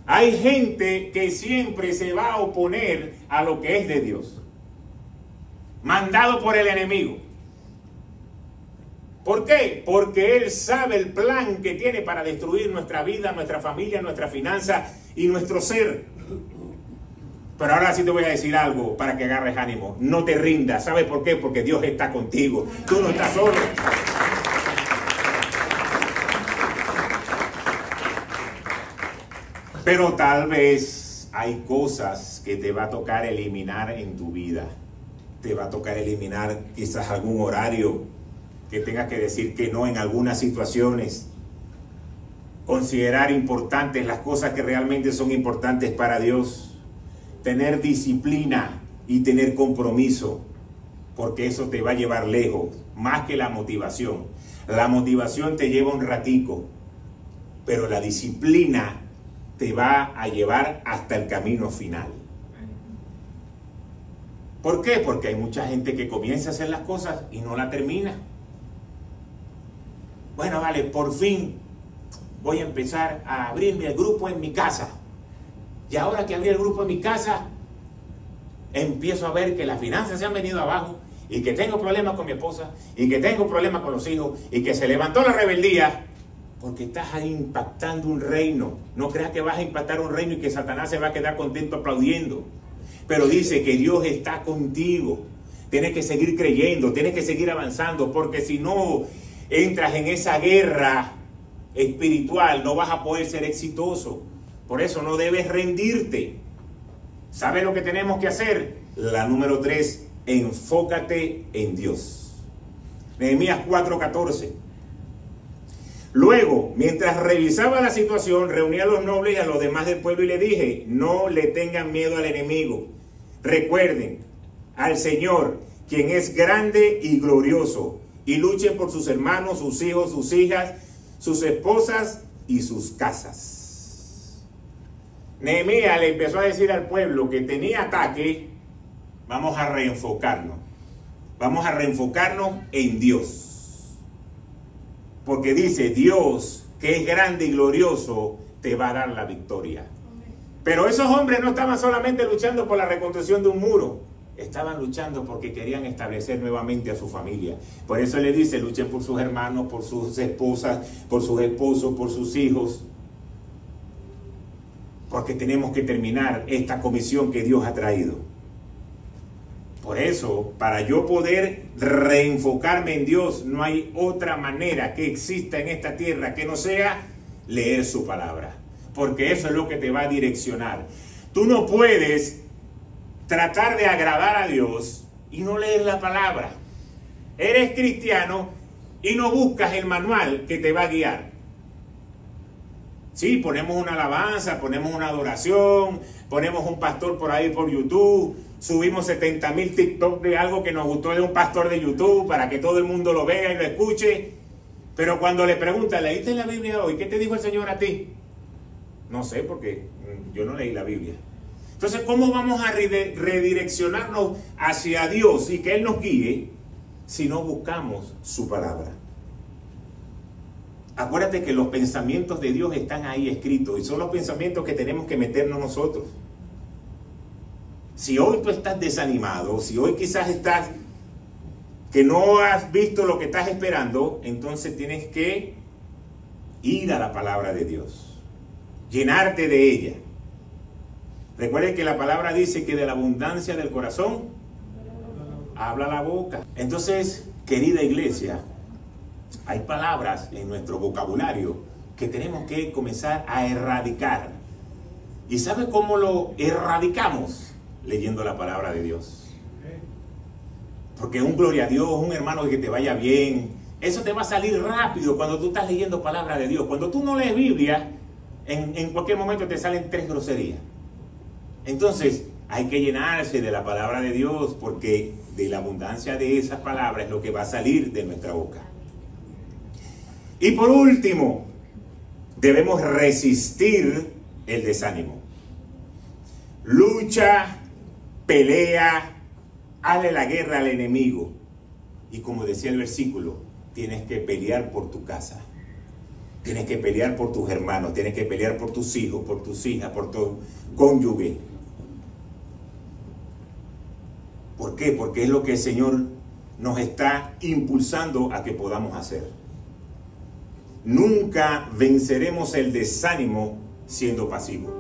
[SPEAKER 1] Hay gente que siempre se va a oponer a lo que es de Dios, mandado por el enemigo. ¿Por qué? Porque él sabe el plan que tiene para destruir nuestra vida, nuestra familia, nuestra finanza y nuestro ser. Pero ahora sí te voy a decir algo para que agarres ánimo. No te rindas. ¿Sabes por qué? Porque Dios está contigo. Tú no estás solo. Pero tal vez hay cosas que te va a tocar eliminar en tu vida. Te va a tocar eliminar quizás algún horario, que tengas que decir que no en algunas situaciones. Considerar importantes las cosas que realmente son importantes para Dios. Tener disciplina y tener compromiso, porque eso te va a llevar lejos, más que la motivación. La motivación te lleva un ratico, pero la disciplina te va a llevar hasta el camino final. ¿Por qué? Porque hay mucha gente que comienza a hacer las cosas y no la termina. Bueno, vale, por fin voy a empezar a abrirme el grupo en mi casa. Y ahora que abrí el grupo en mi casa,
[SPEAKER 2] empiezo a ver que las finanzas se han venido abajo y que tengo problemas con mi esposa y que tengo problemas con los hijos y que se levantó la rebeldía, porque estás ahí impactando un reino. No creas que vas a impactar un reino y que Satanás se va a quedar contento aplaudiendo. Pero dice que Dios está contigo. Tienes que seguir creyendo, tienes que seguir avanzando, porque si no entras en esa guerra espiritual no vas a poder ser exitoso. Por eso no debes rendirte. ¿Sabes lo que tenemos que hacer? La número 3, enfócate en Dios. Nehemías 4:14. Luego, mientras revisaba la situación, reuní a los nobles y a los demás del pueblo y le dije: no le tengan miedo al enemigo. Recuerden al Señor, quien es grande y glorioso, y luchen por sus hermanos, sus hijos, sus hijas, sus esposas y sus casas. Nehemías le empezó a decir al pueblo que tenía ataque. Vamos a reenfocarnos. Vamos a reenfocarnos en Dios. Porque dice: Dios, que es grande y glorioso, te va a dar la victoria. Pero esos hombres no estaban solamente luchando por la reconstrucción de un muro. Estaban luchando porque querían establecer nuevamente a su familia. Por eso le dice: luchen por sus hermanos, por sus esposas, por sus esposos, por sus hijos. Porque tenemos que terminar esta comisión que Dios ha traído. Por eso, para yo poder reenfocarme en Dios, no hay otra manera que exista en esta tierra que no sea leer su palabra. Porque eso es lo que te va a direccionar. Tú no puedes tratar de agradar a Dios y no leer la palabra. Eres cristiano y no buscas el manual que te va a guiar. Sí, ponemos una alabanza, ponemos una adoración, ponemos un pastor por ahí por YouTube, subimos 70,000 TikTok de algo que nos gustó de un pastor de YouTube para que todo el mundo lo vea y lo escuche. Pero cuando le preguntan: ¿leíste la Biblia hoy? ¿Qué te dijo el Señor a ti? No sé, porque yo no leí la Biblia. Entonces, ¿cómo vamos a redireccionarnos hacia Dios y que Él nos guíe si no buscamos su palabra? Acuérdate que los pensamientos de Dios están ahí escritos y son los pensamientos que tenemos que meternos nosotros. Si hoy tú estás desanimado, si hoy quizás estás que no has visto lo que estás esperando, entonces tienes que ir a la palabra de Dios, llenarte de ella. Recuerden que la palabra dice que de la abundancia del corazón habla la boca. Entonces, querida iglesia, hay palabras en nuestro vocabulario que tenemos que comenzar a erradicar. ¿Y sabe cómo lo erradicamos? Leyendo la palabra de Dios. Porque un gloria a Dios, un hermano, que te vaya bien, eso te va a salir rápido cuando tú estás leyendo palabra de Dios. Cuando tú no lees Biblia, en cualquier momento te salen 3 groserías. Entonces hay que llenarse de la palabra de Dios, porque de la abundancia de esas palabras es lo que va a salir de nuestra boca. Y por último, debemos resistir el desánimo. Lucha, pelea, hazle la guerra al enemigo. Y como decía el versículo, tienes que pelear por tu casa. Tienes que pelear por tus hermanos, tienes que pelear por tus hijos, por tus hijas, por tu cónyuge. ¿Por qué? Porque es lo que el Señor nos está impulsando a que podamos hacer. Nunca venceremos el desánimo siendo pasivos.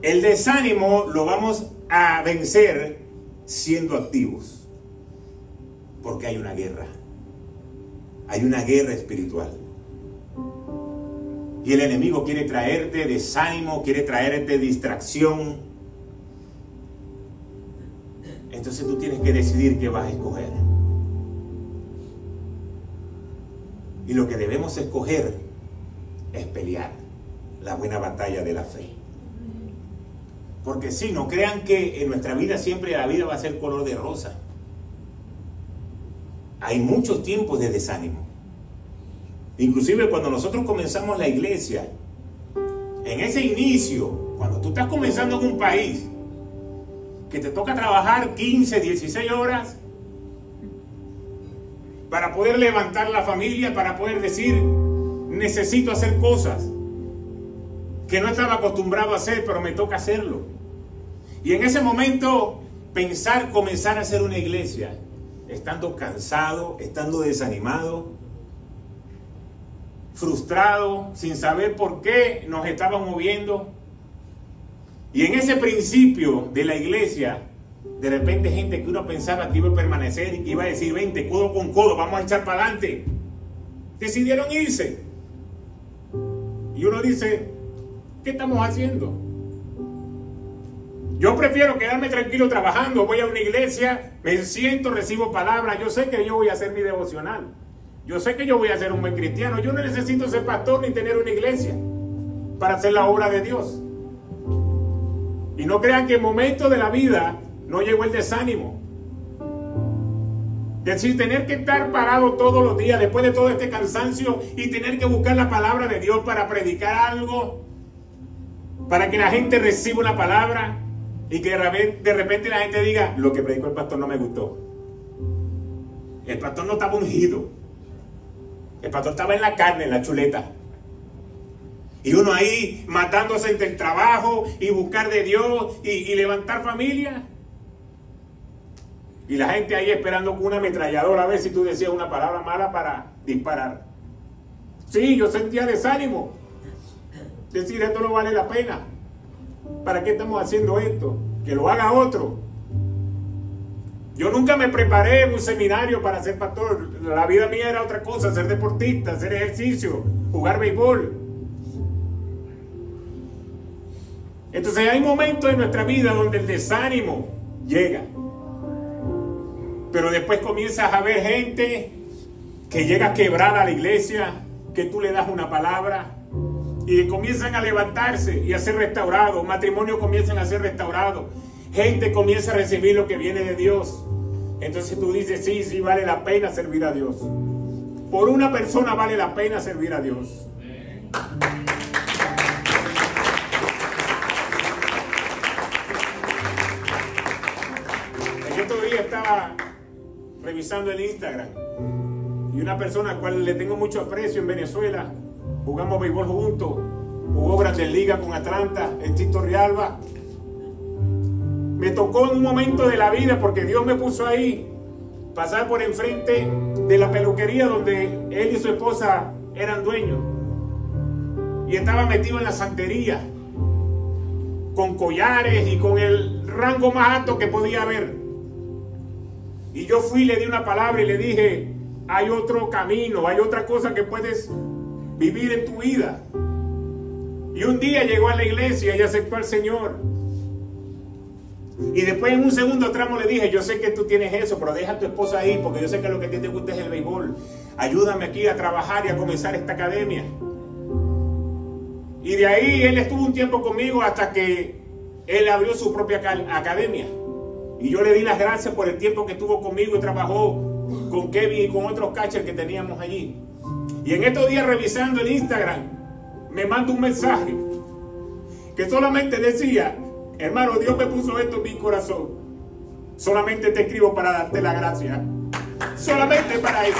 [SPEAKER 2] El desánimo lo vamos a vencer siendo activos. Porque hay una guerra. Hay una guerra espiritual. Y el enemigo quiere traerte desánimo, quiere traerte distracción. Entonces tú tienes que decidir qué vas a escoger. Y lo que debemos escoger es pelear la buena batalla de la fe. Porque si no crean que en nuestra vida siempre la vida va a ser color de rosa. Hay muchos tiempos de desánimo. Inclusive cuando nosotros comenzamos la iglesia, en ese inicio, cuando tú estás comenzando en un país, que te toca trabajar 15, 16 horas para poder levantar la familia, para poder decir, necesito hacer cosas que no estaba acostumbrado a hacer, pero me toca hacerlo. Y en ese momento comenzar a hacer una iglesia, estando cansado, estando desanimado, frustrado, sin saber por qué nos estaban moviendo. Y en ese principio de la iglesia, de repente gente que uno pensaba que iba a permanecer y que iba a decir, vente, codo con codo, vamos a echar para adelante, decidieron irse. Y uno dice, ¿qué estamos haciendo? Yo prefiero quedarme tranquilo trabajando, voy a una iglesia, me siento, recibo palabras, yo sé que yo voy a hacer mi devocional, yo sé que yo voy a ser un buen cristiano, yo no necesito ser pastor ni tener una iglesia para hacer la obra de Dios. Y no crean que en momentos de la vida no llegó el desánimo. Es decir, tener que estar parado todos los días después de todo este cansancio y tener que buscar la palabra de Dios para predicar algo, para que la gente reciba una palabra y que de repente la gente diga, lo que predicó el pastor no me gustó. El pastor no estaba ungido. El pastor estaba en la carne, en la chuleta. Y uno ahí matándose entre el trabajo y buscar de Dios y levantar familia. Y la gente ahí esperando con una ametralladora a ver si tú decías una palabra mala para disparar. Sí, yo sentía desánimo. Decir, esto no vale la pena. ¿Para qué estamos haciendo esto? Que lo haga otro. Yo nunca me preparé en un seminario para ser pastor. La vida mía era otra cosa, ser deportista, hacer ejercicio, jugar béisbol. Entonces hay momentos en nuestra vida donde el desánimo llega. Pero después comienzas a ver gente que llega quebrada a la iglesia, que tú le das una palabra y comienzan a levantarse y a ser restaurados. Matrimonios comienzan a ser restaurados. Gente comienza a recibir lo que viene de Dios. Entonces tú dices, sí, vale la pena servir a Dios. Por una persona vale la pena servir a Dios. En estos días estaba revisando el Instagram y una persona a la cual le tengo mucho aprecio en Venezuela, jugamos béisbol juntos, jugó Grandes Ligas con Atlanta, el Tito Rialba. Me tocó en un momento de la vida, porque Dios me puso ahí, pasar por enfrente de la peluquería donde él y su esposa eran dueños, y estaba metido en la santería con collares y con el rango más alto que podía haber. Y yo fui y le di una palabra y le dije, hay otro camino, hay otra cosa que puedes vivir en tu vida. Y un día llegó a la iglesia y aceptó al Señor. Y después en un segundo tramo le dije, yo sé que tú tienes eso, pero deja a tu esposa ahí, porque yo sé que lo que a ti te gusta es el béisbol. Ayúdame aquí a trabajar y a comenzar esta academia. Y de ahí él estuvo un tiempo conmigo hasta que él abrió su propia academia. Y yo le di las gracias por el tiempo que estuvo conmigo y trabajó con Kevin y con otros catchers que teníamos allí. Y en estos días revisando el Instagram, me manda un mensaje que solamente decía, hermano, Dios me puso esto en mi corazón. Solamente te escribo para darte la gracia. Solamente para eso.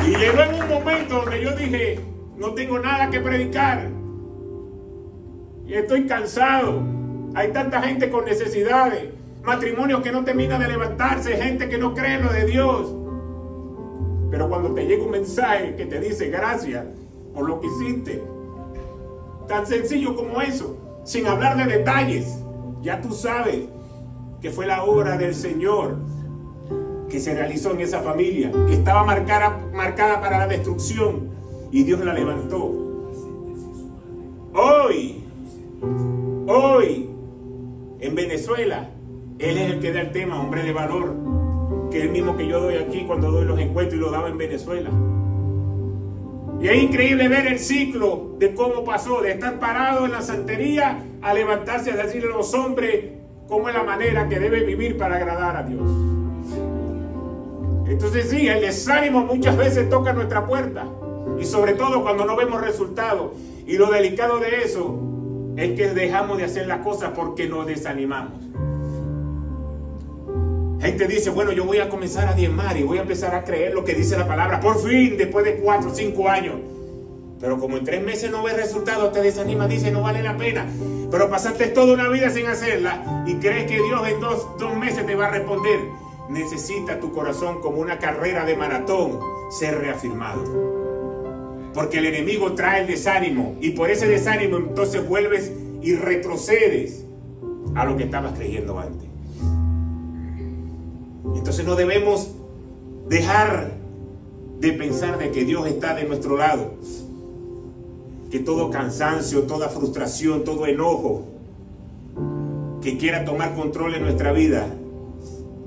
[SPEAKER 2] Y llegó en un momento donde yo dije, no tengo nada que predicar. Y estoy cansado. Hay tanta gente con necesidades, matrimonios que no terminan de levantarse, gente que no cree en lo de Dios. Pero cuando te llega un mensaje que te dice gracias por lo que hiciste, tan sencillo como eso, sin hablar de detalles, ya tú sabes que fue la obra del Señor que se realizó en esa familia, que estaba marcada para la destrucción, y Dios la levantó. Hoy, en Venezuela, él es el que da el tema, hombre de valor, que es el mismo que yo doy aquí cuando doy los encuentros y lo daba en Venezuela. Y es increíble ver el ciclo de cómo pasó de estar parado en la santería a levantarse a decirle a los hombres cómo es la manera que debe vivir para agradar a Dios. Entonces sí, el desánimo muchas veces toca nuestra puerta, y sobre todo cuando no vemos resultados. Y lo delicado de eso es que dejamos de hacer las cosas porque nos desanimamos. Gente dice, bueno, yo voy a comenzar a diezmar y voy a empezar a creer lo que dice la palabra. Por fin, después de 4 o 5 años. Pero como en 3 meses no ves resultados, te desanimas, dices no vale la pena. Pero pasaste toda una vida sin hacerla y crees que Dios en dos meses te va a responder. Necesita tu corazón, como una carrera de maratón, ser reafirmado. Porque el enemigo trae el desánimo, y por ese desánimo entonces vuelves y retrocedes a lo que estabas creyendo antes. Entonces no debemos dejar de pensar de que Dios está de nuestro lado. Que todo cansancio, toda frustración, todo enojo que quiera tomar control en nuestra vida,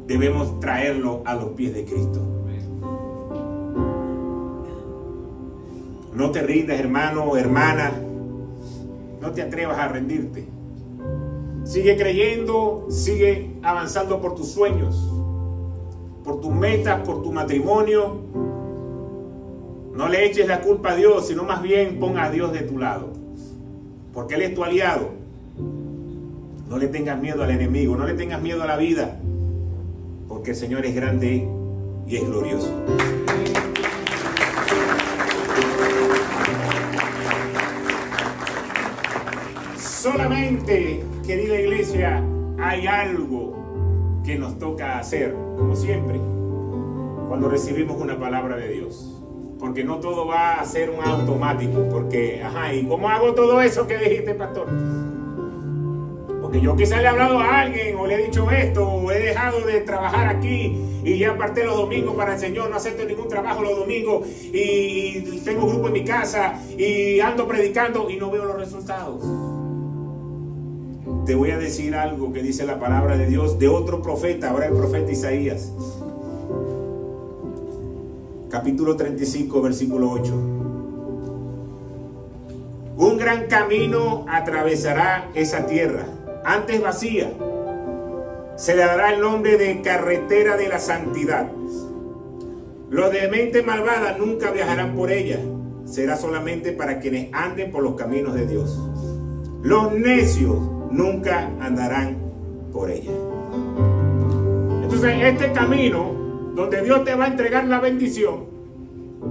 [SPEAKER 2] debemos traerlo a los pies de Cristo. No te rindas, hermano o hermana. No te atrevas a rendirte. Sigue creyendo, sigue avanzando por tus sueños, por tus metas, por tu matrimonio. No le eches la culpa a Dios, sino más bien ponga a Dios de tu lado, porque Él es tu aliado. No le tengas miedo al enemigo, no le tengas miedo a la vida, porque el Señor es grande y es glorioso. Solamente, querida iglesia, hay algo que nos toca hacer, como siempre, cuando recibimos una palabra de Dios. Porque no todo va a ser un automático. Porque, ¿y cómo hago todo eso que dijiste, pastor? Porque yo quizás le he hablado a alguien, o le he dicho esto, o he dejado de trabajar aquí, y ya aparté los domingos para el Señor, no acepto ningún trabajo los domingos, y tengo grupo en mi casa, y ando predicando, y no veo los resultados. Te voy a decir algo que dice la palabra de Dios de otro profeta, ahora el profeta Isaías. Capítulo 35, versículo 8. Un gran camino atravesará esa tierra, antes vacía. Se le dará el nombre de carretera de la santidad. Los de mente malvada nunca viajarán por ella. Será solamente para quienes anden por los caminos de Dios. Los necios nunca andarán por ella. Entonces, este camino donde Dios te va a entregar la bendición,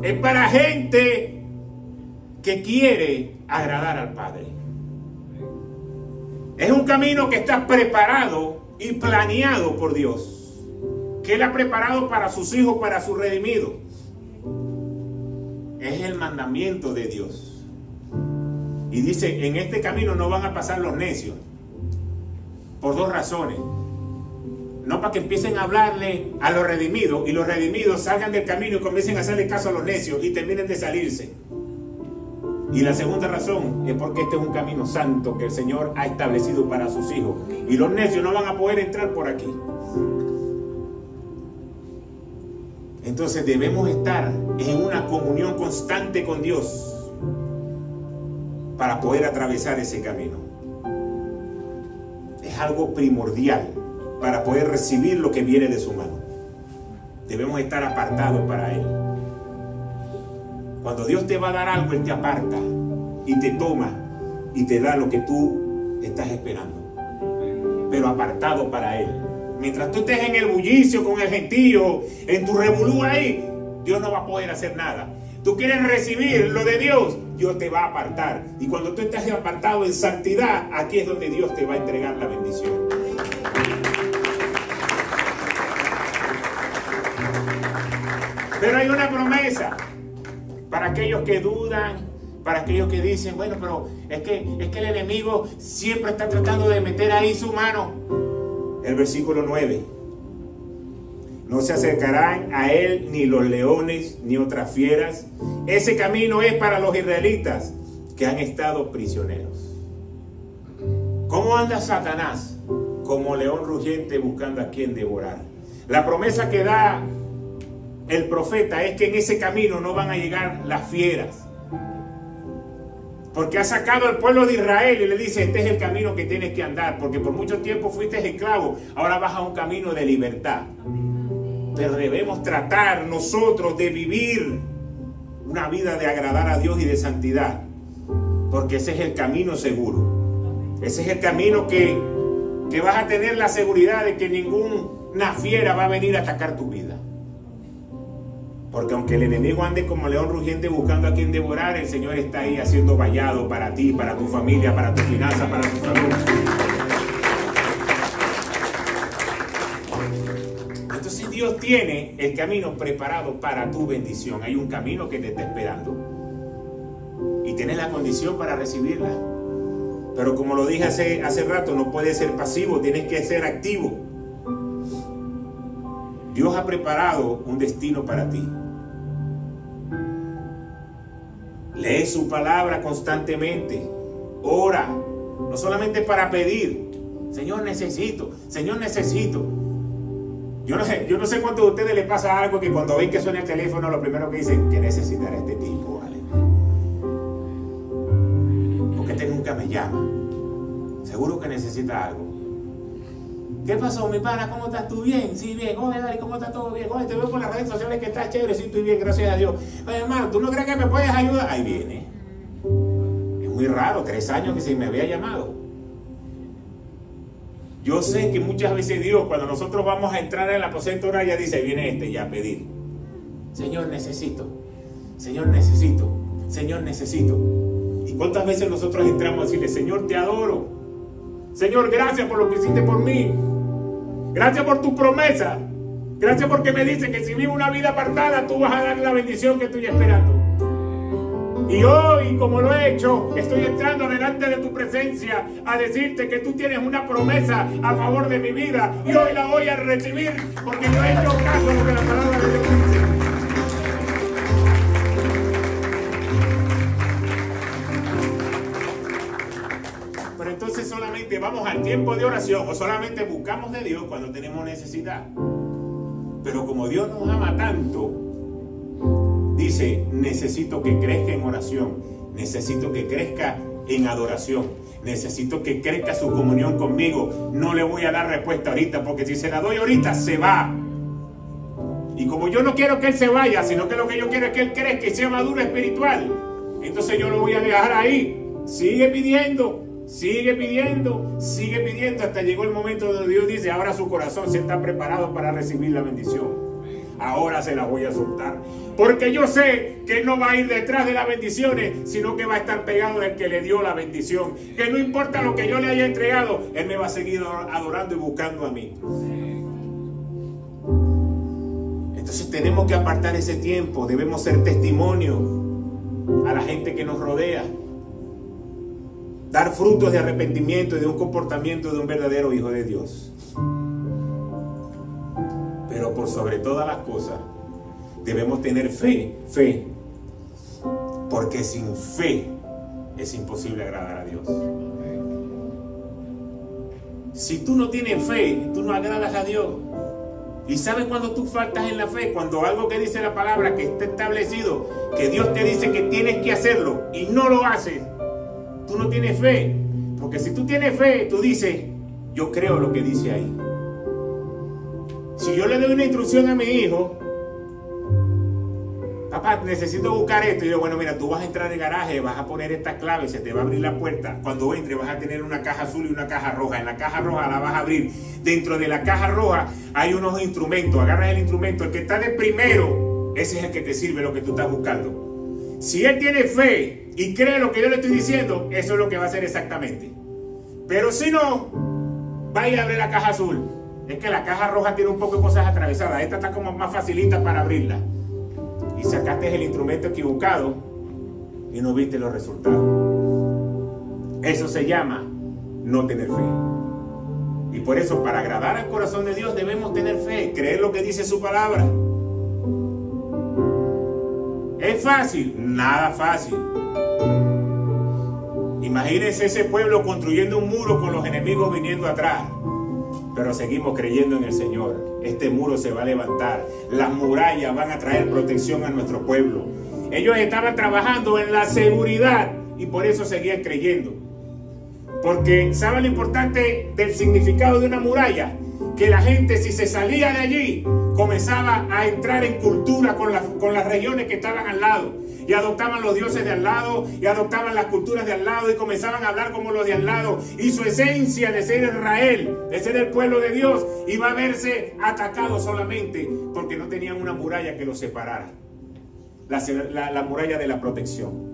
[SPEAKER 2] es para gente que quiere agradar al Padre. Es un camino que está preparado y planeado por Dios, que Él ha preparado para sus hijos, para sus redimidos. Es el mandamiento de Dios. Y dice, en este camino no van a pasar los necios, por 2 razones. No para que empiecen a hablarle a los redimidos y los redimidos salgan del camino y comiencen a hacerle caso a los necios y terminen de salirse. Y la segunda razón es porque este es un camino santo que el Señor ha establecido para sus hijos. Y los necios no van a poder entrar por aquí. Entonces debemos estar en una comunión constante con Dios para poder atravesar ese camino. Es algo primordial para poder recibir lo que viene de su mano. Debemos estar apartados para Él. Cuando Dios te va a dar algo, Él te aparta y te toma y te da lo que tú estás esperando, pero apartado para Él. Mientras tú estés en el bullicio con el gentío, en tu revolú ahí, Dios no va a poder hacer nada. Tú quieres recibir lo de Dios, Dios te va a apartar. Y cuando tú estás apartado en santidad, aquí es donde Dios te va a entregar la bendición. Pero hay una promesa para aquellos que dudan, para aquellos que dicen, bueno, pero es que el enemigo siempre está tratando de meter ahí su mano. El versículo 9. No se acercarán a él ni los leones ni otras fieras. Ese camino es para los israelitas que han estado prisioneros. ¿Cómo anda Satanás? Como león rugiente buscando a quien devorar. La promesa que da el profeta es que en ese camino no van a llegar las fieras, porque ha sacado al pueblo de Israel y le dice, este es el camino que tienes que andar, porque por mucho tiempo fuiste esclavo, ahora vas a un camino de libertad. Pero debemos tratar nosotros de vivir una vida de agradar a Dios y de santidad, porque ese es el camino seguro. Ese es el camino que vas a tener la seguridad de que ninguna fiera va a venir a atacar tu vida. Porque aunque el enemigo ande como león rugiente buscando a quien devorar, el Señor está ahí haciendo vallado para ti, para tu familia, para tu finanza, para tu salud. Entonces Dios tiene el camino preparado para tu bendición. Hay un camino que te está esperando. Y tienes la condición para recibirla. Pero como lo dije hace rato, no puedes ser pasivo, tienes que ser activo. Dios ha preparado un destino para ti. Lee su palabra constantemente. Ora, no solamente para pedir. Señor, necesito. Señor, necesito. Yo no sé cuántos de ustedes les pasa algo que cuando ven que suena el teléfono, lo primero que dicen, ¿qué necesitará este tipo? ¿Vale? Porque este nunca me llama. Seguro que necesita algo. ¿Qué pasó, mi pana? ¿Cómo estás tú? Bien, sí, bien. Oye, Dari, ¿cómo está todo bien? Oye, te veo por las redes sociales que estás chévere. Sí, estoy bien, gracias a Dios. Oye, hermano, ¿tú no crees que me puedes ayudar? Ahí viene. Es muy raro, 3 años que se me había llamado. Yo sé que muchas veces Dios, cuando nosotros vamos a entrar en el aposento, ya dice, viene ya a pedir. Señor, necesito. Señor, necesito. Señor, necesito. ¿Y cuántas veces nosotros entramos a decirle, Señor, te adoro? Señor, gracias por lo que hiciste por mí. Gracias por tu promesa. Gracias porque me dice que si vivo una vida apartada, tú vas a dar la bendición que estoy esperando. Y hoy, como lo he hecho, estoy entrando delante de tu presencia a decirte que tú tienes una promesa a favor de mi vida. Y hoy la voy a recibir porque yo he hecho caso a lo que la palabra de Dios dice. Pero entonces solamente vamos al tiempo de oración o solamente buscamos de Dios cuando tenemos necesidad. Pero como Dios nos ama tanto, dice, necesito que crezca en oración, necesito que crezca en adoración, necesito que crezca su comunión conmigo. No le voy a dar respuesta ahorita, porque si se la doy ahorita, se va. Y como yo no quiero que él se vaya, sino que lo que yo quiero es que él crezca y sea maduro espiritual, entonces yo lo voy a dejar ahí. Sigue pidiendo, sigue pidiendo, sigue pidiendo, hasta llegó el momento donde Dios dice, ahora su corazón se está preparado para recibir la bendición. Ahora se la voy a soltar. Porque yo sé que él no va a ir detrás de las bendiciones, sino que va a estar pegado del que le dio la bendición. Que no importa lo que yo le haya entregado, él me va a seguir adorando y buscando a mí. Entonces tenemos que apartar ese tiempo. Debemos ser testimonio a la gente que nos rodea. Dar frutos de arrepentimiento y de un comportamiento de un verdadero hijo de Dios. Pero por sobre todas las cosas, debemos tener fe. Porque sin fe es imposible agradar a Dios. Si tú no tienes fe, tú no agradas a Dios. ¿Y sabes cuando tú faltas en la fe? Cuando algo que dice la palabra, que está establecido, que Dios te dice que tienes que hacerlo y no lo haces, tú no tienes fe. Porque si tú tienes fe, tú dices, yo creo lo que dice ahí. Si yo le doy una instrucción a mi hijo, papá, necesito buscar esto, y yo, bueno, mira, tú vas a entrar al garaje, vas a poner esta clave, se te va a abrir la puerta. Cuando entre vas a tener una caja azul y una caja roja. En la caja roja la vas a abrir. Dentro de la caja roja hay unos instrumentos. Agarras el instrumento, el que está de primero, ese es el que te sirve lo que tú estás buscando. Si él tiene fe y cree lo que yo le estoy diciendo, eso es lo que va a hacer exactamente. Pero si no, vaya a abrir la caja azul. Es que la caja roja tiene un poco de cosas atravesadas. Esta está como más facilita para abrirla. Y sacaste el instrumento equivocado y no viste los resultados. Eso se llama no tener fe. Y por eso, para agradar al corazón de Dios, debemos tener fe, creer lo que dice su palabra. ¿Es fácil? Nada fácil. Imagínense ese pueblo construyendo un muro con los enemigos viniendo atrás. Pero seguimos creyendo en el Señor. Este muro se va a levantar. Las murallas van a traer protección a nuestro pueblo. Ellos estaban trabajando en la seguridad y por eso seguían creyendo. Porque ¿saben lo importante del significado de una muralla? Que la gente, si se salía de allí, comenzaba a entrar en cultura con las regiones que estaban al lado. y adoptaban los dioses de al lado y adoptaban las culturas de al lado y comenzaban a hablar como los de al lado, y su esencia de ser Israel, de ser el pueblo de Dios, iba a verse atacado solamente porque no tenían una muralla que los separara, la muralla de la protección.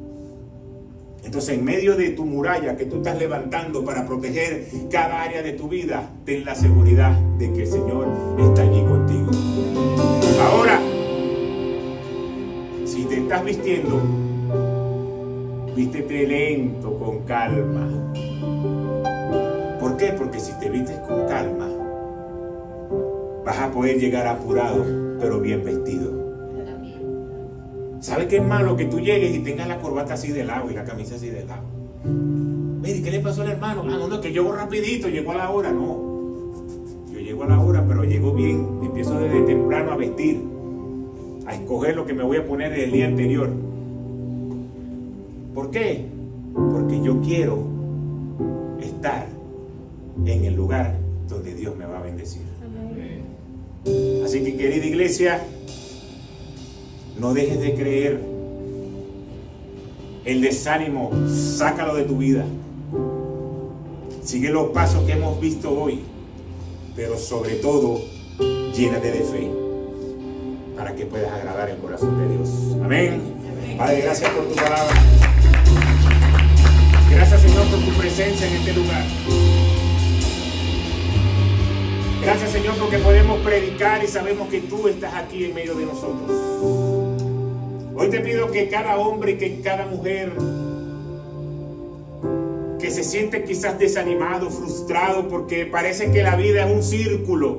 [SPEAKER 2] Entonces, en medio de tu muralla que tú estás levantando para proteger cada área de tu vida, ten la seguridad de que el Señor está allí contigo. Ahora, si te estás vistiendo, vístete lento, con calma. ¿Por qué? Porque si te vistes con calma, vas a poder llegar apurado, pero bien vestido. ¿Sabes qué es malo? Que tú llegues y tengas la corbata así de lado y la camisa así de lado. Mire, ¿qué le pasó al hermano? Ah, no, que llegó rapidito, llegó a la hora. No, yo llego a la hora, pero llego bien. Empiezo desde temprano a vestir, a escoger lo que me voy a poner el día anterior. ¿Por qué? Porque yo quiero estar en el lugar donde Dios me va a bendecir. Así que, querida iglesia, no dejes de creer. El desánimo, sácalo de tu vida. Sigue los pasos que hemos visto hoy, pero sobre todo, llénate de fe para que puedas agradar el corazón de Dios. Amén. Padre, gracias por tu palabra. Gracias, Señor, por tu presencia en este lugar. Gracias, Señor, porque podemos predicar y sabemos que tú estás aquí en medio de nosotros. Hoy te pido que cada hombre y que cada mujer que se siente quizás desanimado, frustrado, porque parece que la vida es un círculo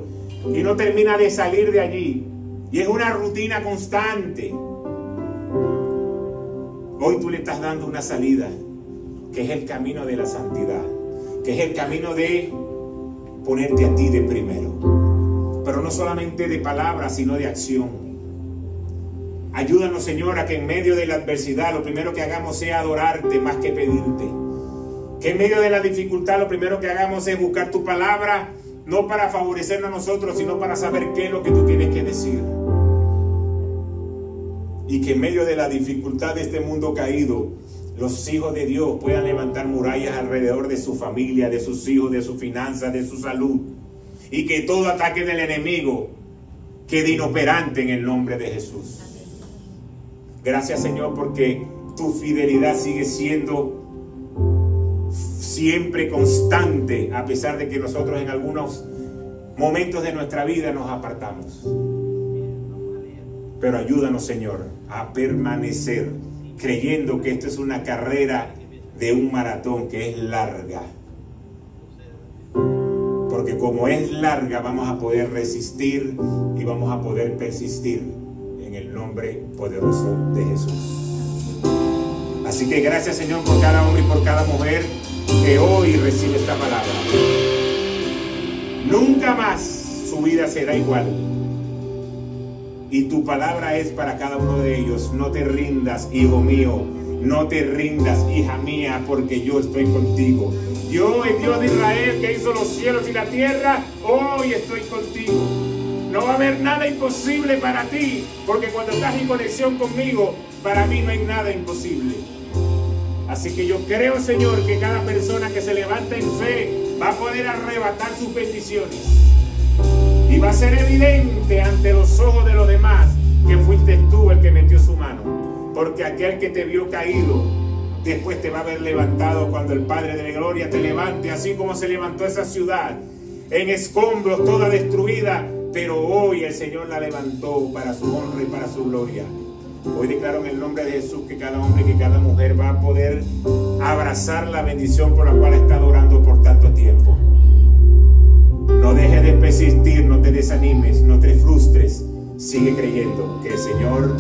[SPEAKER 2] y no termina de salir de allí, y es una rutina constante, hoy tú le estás dando una salida, que es el camino de la santidad, que es el camino de ponerte a ti de primero, pero no solamente de palabras, sino de acción. Ayúdanos, Señor, a que en medio de la adversidad lo primero que hagamos sea adorarte más que pedirte. Que en medio de la dificultad lo primero que hagamos es buscar tu palabra, no para favorecernos a nosotros, sino para saber qué es lo que tú tienes que decir. Y que en medio de la dificultad de este mundo caído, los hijos de Dios puedan levantar murallas alrededor de su familia, de sus hijos, de sus finanzas, de su salud. Y que todo ataque del enemigo quede inoperante en el nombre de Jesús. Gracias, Señor, porque tu fidelidad sigue siendo siempre constante, a pesar de que nosotros en algunos momentos de nuestra vida nos apartamos. Pero ayúdanos, Señor, a permanecer creyendo que esto es una carrera de un maratón que es larga. Porque como es larga, vamos a poder resistir y vamos a poder persistir. En el nombre poderoso de Jesús. Así que gracias, Señor, por cada hombre y por cada mujer que hoy recibe esta palabra. Nunca más su vida será igual. Y tu palabra es para cada uno de ellos. No te rindas, hijo mío. No te rindas, hija mía, porque yo estoy contigo. Yo, el Dios de Israel, que hizo los cielos y la tierra, hoy estoy contigo. No va a haber nada imposible para ti, porque cuando estás en conexión conmigo, para mí no hay nada imposible. Así que yo creo, Señor, que cada persona que se levanta en fe va a poder arrebatar sus bendiciones. Y va a ser evidente ante los ojos de los demás que fuiste tú el que metió su mano. Porque aquel que te vio caído, después te va a haber levantado cuando el Padre de la Gloria te levante, así como se levantó esa ciudad en escombros, toda destruida. Pero hoy el Señor la levantó para su honra y para su gloria. Hoy declaro en el nombre de Jesús que cada hombre y que cada mujer va a poder abrazar la bendición por la cual ha estado orando por tanto tiempo. No dejes de persistir, no te desanimes, no te frustres. Sigue creyendo que el Señor